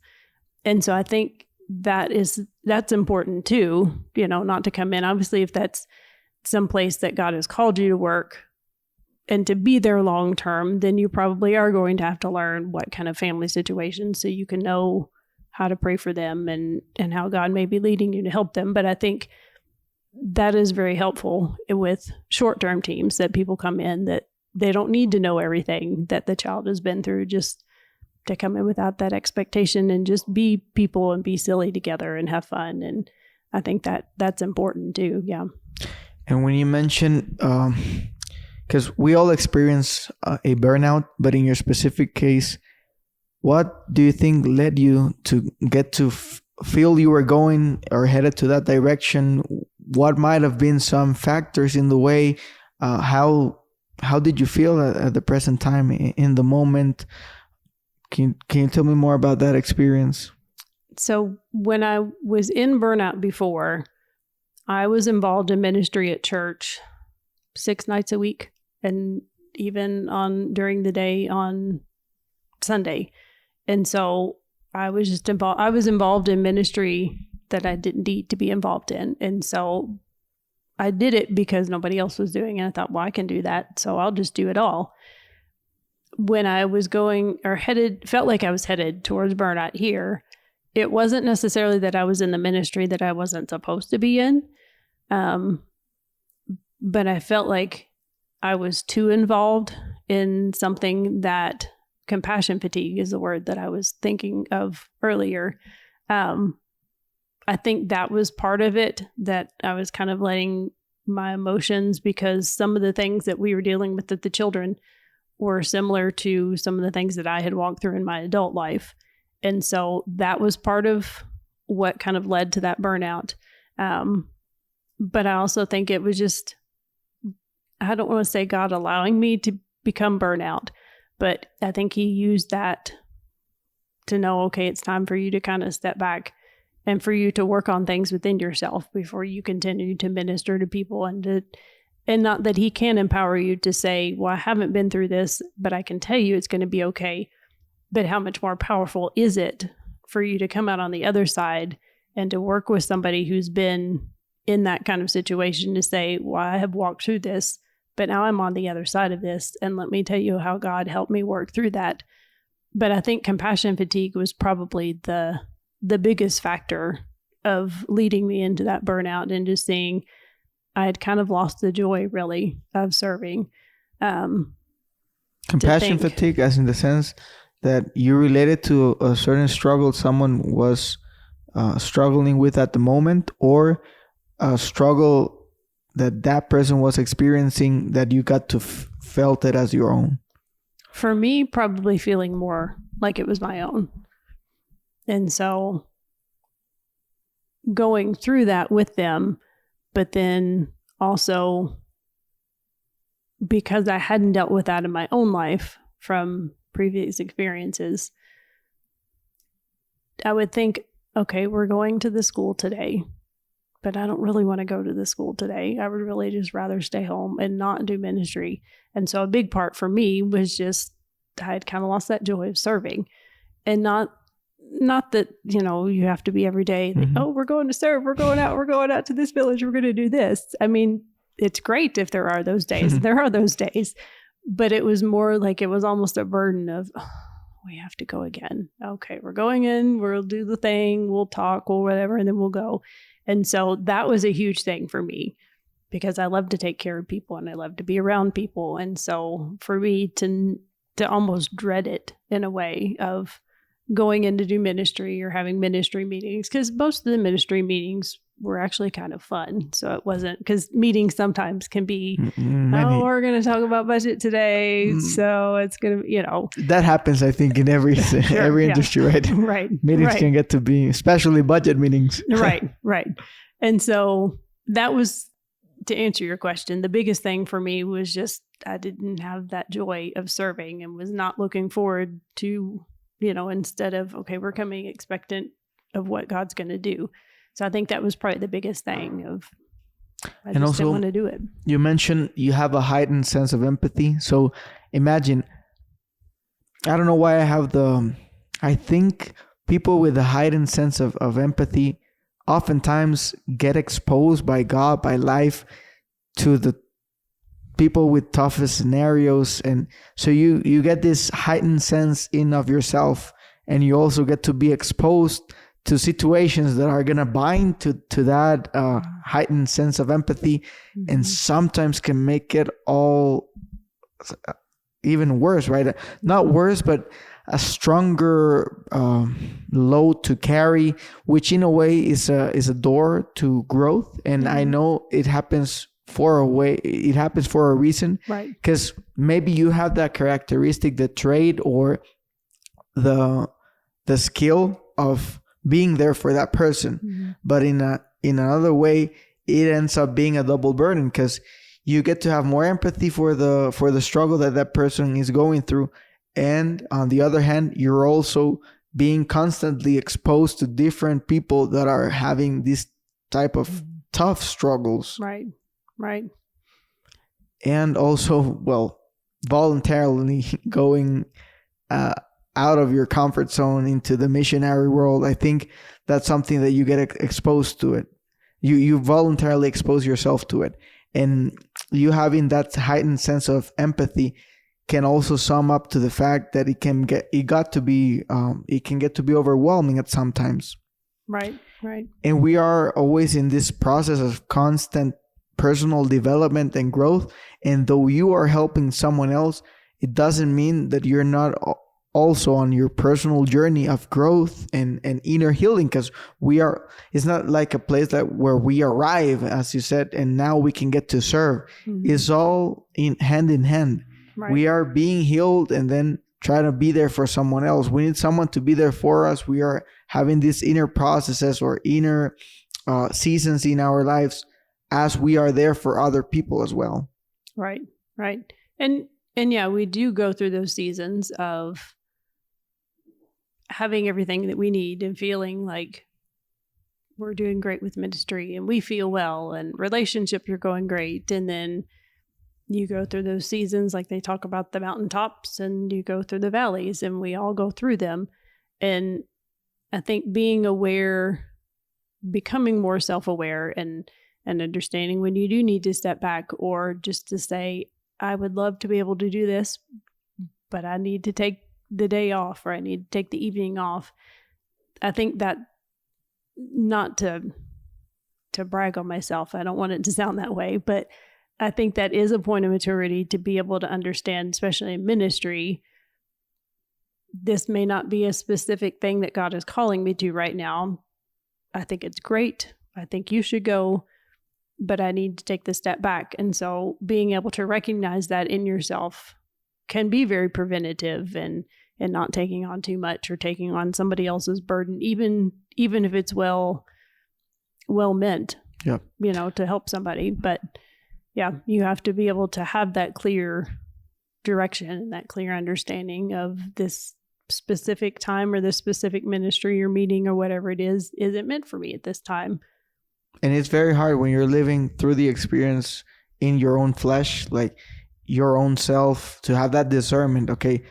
And so I think that's important too, not to come in. Obviously, if that's some place that God has called you to work and to be there long term, then you probably are going to have to learn what kind of family situation, so you can know how to pray for them and how God may be leading you to help them. But I think that is very helpful with short-term teams, that people come in that they don't need to know everything that the child has been through, just to come in without that expectation and just be people and be silly together and have fun. And I think that's important too. Yeah. And when you mention, because we all experience a burnout, but in your specific case, what do you think led you to get to feel you were going or headed to that direction? What might have been some factors in the way? How did you feel at the present time in the moment? Can you tell me more about that experience? So when I was in burnout before, I was involved in ministry at church 6 nights a week, and even during the day on Sunday. And so I was just involved. I was involved in ministry that I didn't need to be involved in. And so I did it because nobody else was doing it. I thought, well, I can do that, so I'll just do it all. When I was felt like I was headed towards burnout here, it wasn't necessarily that I was in the ministry that I wasn't supposed to be in. But I felt like I was too involved in something that compassion fatigue is the word that I was thinking of earlier. I think that was part of it, that I was kind of letting my emotions, because some of the things that we were dealing with the children were similar to some of the things that I had walked through in my adult life. And so that was part of what kind of led to that burnout. But I also think it was just, I don't want to say God allowing me to become burnout, but I think he used that to know, okay, it's time for you to kind of step back and for you to work on things within yourself before you continue to minister to people, and not that he can empower you to say, well, I haven't been through this, but I can tell you it's going to be okay. But how much more powerful is it for you to come out on the other side and to work with somebody who's been in that kind of situation, to say, well, I have walked through this, but now I'm on the other side of this, and let me tell you how God helped me work through that. But I think compassion fatigue was probably the biggest factor of leading me into that burnout, and just seeing I had kind of lost the joy, really, of serving. Compassion fatigue, as in the sense that you related to a certain struggle someone was struggling with at the moment, or a struggle that person was experiencing that you got to felt it as your own? For me, probably feeling more like it was my own. And so going through that with them, but then also because I hadn't dealt with that in my own life from previous experiences, I would think, okay, we're going to the school today, but I don't really want to go to the school today. I would really just rather stay home and not do ministry. And so a big part for me was just, I had kind of lost that joy of serving, and not that, you have to be every day, oh, we're going to serve, we're going out to this village, we're going to do this. I mean, it's great if there are those days. There are those days, but it was more like it was almost a burden of, we have to go again. Okay, we're going in, we'll do the thing, we'll talk, we'll whatever, and then we'll go. And so that was a huge thing for me, because I love to take care of people and I love to be around people. And so for me to almost dread it in a way of going in to do ministry or having ministry meetings, because most of the ministry meetings were actually kind of fun. So it wasn't, because meetings sometimes can be, we're going to talk about budget today. So it's going to, That happens, I think, in every industry, right? Right. Meetings can get to be, especially budget meetings. Right. And so that was, to answer your question, the biggest thing for me was just, I didn't have that joy of serving and was not looking forward to, instead of, okay, we're coming expectant of what God's going to do. So I think that was probably the biggest thing of, I just didn't want to do it. You mentioned you have a heightened sense of empathy. So imagine, I don't know why I think people with a heightened sense of empathy oftentimes get exposed by God, by life, to the people with toughest scenarios. And so you get this heightened sense in of yourself, and you also get to be exposed to situations that are going to bind to that heightened sense of empathy, and sometimes can make it all even worse, right? Not worse, but a stronger load to carry, which in a way is a door to growth. And I know it happens for a reason, right? Because maybe you have that characteristic, the trait, or the skill of being there for that person. But in another way, it ends up being a double burden, because you get to have more empathy for the struggle that person is going through. And on the other hand, you're also being constantly exposed to different people that are having this type of tough struggles. Right. And also, voluntarily going out of your comfort zone into the missionary world. I think that's something that you get exposed to it. You voluntarily expose yourself to it. And you having that heightened sense of empathy can also sum up to the fact that it can get to be overwhelming at some times. Right. And we are always in this process of constant personal development and growth. And though you are helping someone else, it doesn't mean that you're not also on your personal journey of growth and inner healing, because it's not like a place where we arrive, as you said, and now we can get to serve. It's all in hand. Right. We are being healed and then try to be there for someone else. We need someone to be there for us. We are having these inner processes or inner seasons in our lives as we are there for other people as well. Right. And yeah, we do go through those seasons of having everything that we need and feeling like we're doing great with ministry and we feel well and relationship, you're going great. And then you go through those seasons, like they talk about the mountaintops, and you go through the valleys, and we all go through them. And I think being aware, becoming more self-aware and understanding when you do need to step back, or just to say, I would love to be able to do this, but I need to take the day off, or I need to take the evening off. I think that, not to brag on myself, I don't want it to sound that way, but I think that is a point of maturity to be able to understand, especially in ministry, this may not be a specific thing that God is calling me to right now. I think it's great. I think you should go, but I need to take the step back. And so being able to recognize that in yourself can be very preventative, and not taking on too much or taking on somebody else's burden, even if it's well well meant, yeah, to help somebody. But yeah, you have to be able to have that clear direction and that clear understanding of this specific time or this specific ministry or meeting or whatever it is it meant for me at this time? And it's very hard when you're living through the experience in your own flesh, like your own self, to have that discernment. Okay,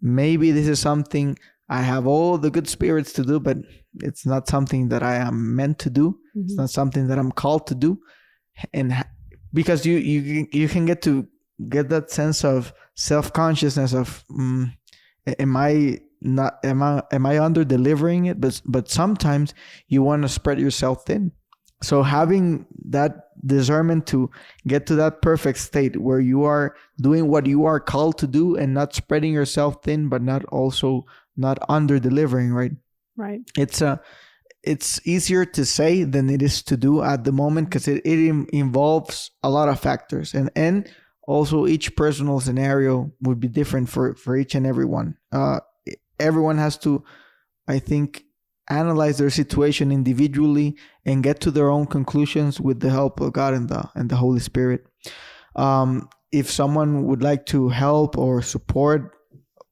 maybe this is something I have all the good spirits to do, but it's not something that I am meant to do. Mm-hmm. It's not something that I'm called to do. And because you can get that sense of self-consciousness of, am I under delivering it? But sometimes you want to spread yourself thin. So having that discernment to get to that perfect state where you are doing what you are called to do and not spreading yourself thin, but not under delivering, right? Right. It's easier to say than it is to do at the moment, because it involves a lot of factors, and also each personal scenario would be different for each and every one. Everyone has to, I think, analyze their situation individually and get to their own conclusions with the help of God and the Holy Spirit. If someone would like to help or support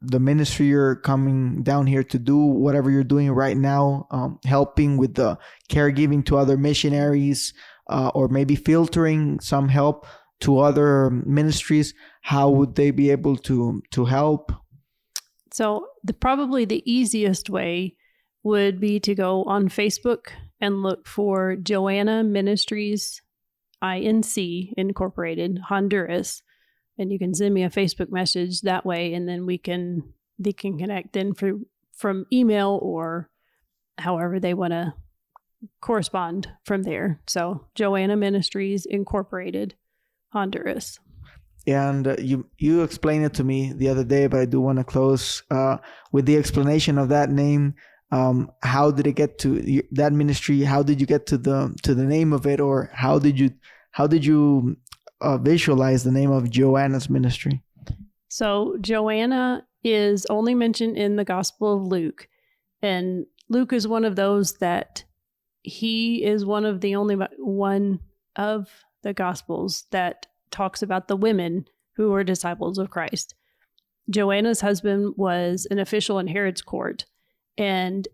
the ministry you're coming down here to do, whatever you're doing right now, helping with the caregiving to other missionaries, or maybe filtering some help to other ministries, how would they be able to help? So probably the easiest way would be to go on Facebook and look for Joanna Ministries, Inc. Incorporated, Honduras. And you can send me a Facebook message that way, and then they can connect then from email or however they want to correspond from there. So Joanna Ministries, Incorporated, Honduras. And you explained it to me the other day, but I do want to close with the explanation of that name. How did it get to that ministry? How did you get to the name of it, or how did you visualize the name of Joanna's ministry? So Joanna is only mentioned in the Gospel of Luke, and Luke is one of those that he is one of the only one of the Gospels that talks about the women who were disciples of Christ. Joanna's husband was an official in Herod's court, and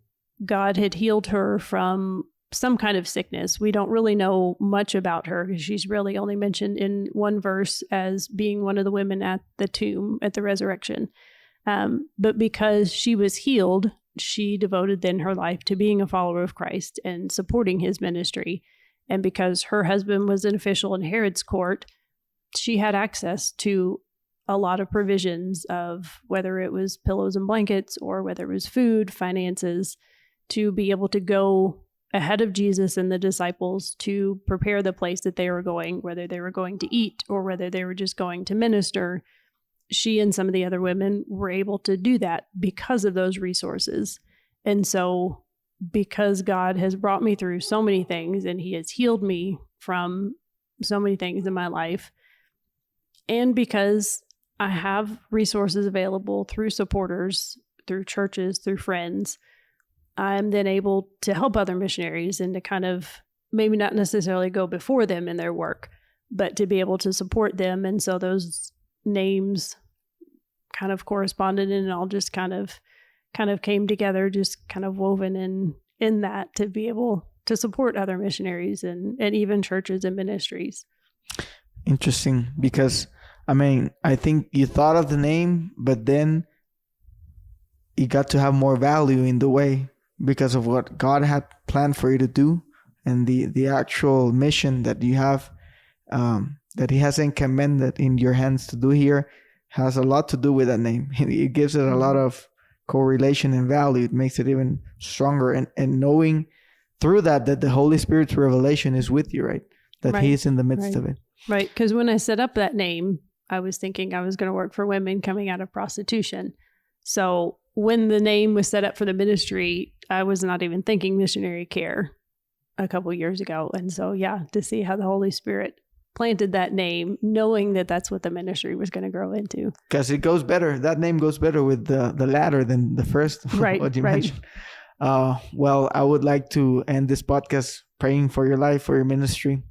God had healed her from some kind of sickness. We don't really know much about her because she's really only mentioned in one verse as being one of the women at the tomb at the resurrection. But because she was healed, she devoted then her life to being a follower of Christ and supporting his ministry. And because her husband was an official in Herod's court, she had access to a lot of provisions of whether it was pillows and blankets or whether it was food, finances, to be able to go ahead of Jesus and the disciples to prepare the place that they were going, whether they were going to eat or whether they were just going to minister. She and some of the other women were able to do that because of those resources. And so because God has brought me through so many things and he has healed me from so many things in my life, and because I have resources available through supporters, through churches, through friends, I'm then able to help other missionaries and to kind of maybe not necessarily go before them in their work, but to be able to support them. And so those names kind of corresponded and all just kind of came together, just kind of woven in that to be able to support other missionaries and even churches and ministries. Interesting, because I think you thought of the name, but then you got to have more value in the way because of what God had planned for you to do, and the actual mission that you have, that he has commended in your hands to do here, has a lot to do with that name. It gives it a lot of correlation and value. It makes it even stronger, and knowing through that the Holy Spirit's revelation is with you, right? That he is in the midst of it. Right, because when I set up that name, I was thinking I was going to work for women coming out of prostitution. So when the name was set up for the ministry, I was not even thinking missionary care a couple years ago. And so, to see how the Holy Spirit planted that name, knowing that that's what the ministry was going to grow into. Because it goes better. That name goes better with the latter than the first. Right, what you mentioned. Well, I would like to end this podcast praying for your life, for your ministry.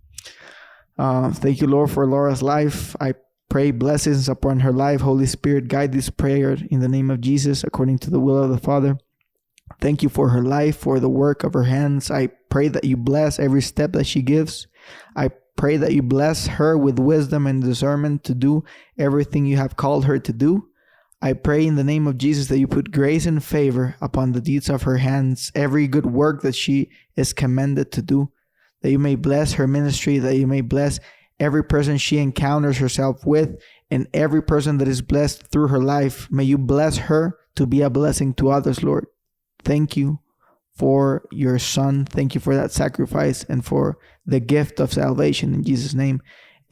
Thank you, Lord, for Laura's life. I pray blessings upon her life. Holy Spirit, guide this prayer in the name of Jesus, according to the will of the Father. Thank you for her life, for the work of her hands. I pray that you bless every step that she gives. I pray that you bless her with wisdom and discernment to do everything you have called her to do. I pray in the name of Jesus that you put grace and favor upon the deeds of her hands, every good work that she is commanded to do, that you may bless her ministry, that you may bless every person she encounters herself with, and every person that is blessed through her life. May you bless her to be a blessing to others, Lord. Thank you for your Son. Thank you for that sacrifice and for the gift of salvation. In Jesus' name,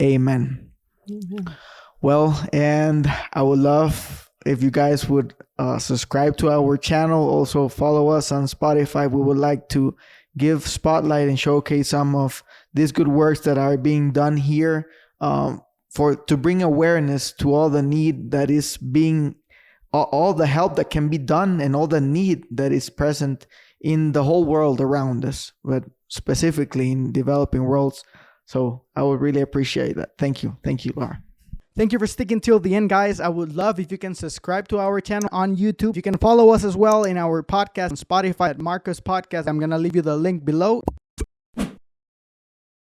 amen. Amen. Well, and I would love if you guys would subscribe to our channel. Also follow us on Spotify. We would like to give spotlight and showcase some of these good works that are being done here to bring awareness to all the need that is being, all the help that can be done and all the need that is present in the whole world around us, but specifically in developing worlds. So I would really appreciate that. Thank you. Thank you, Laura. Thank you for sticking till the end, guys. I would love if you can subscribe to our channel on YouTube. You can follow us as well in our podcast on Spotify at Marcos Podcast. I'm going to leave you the link below.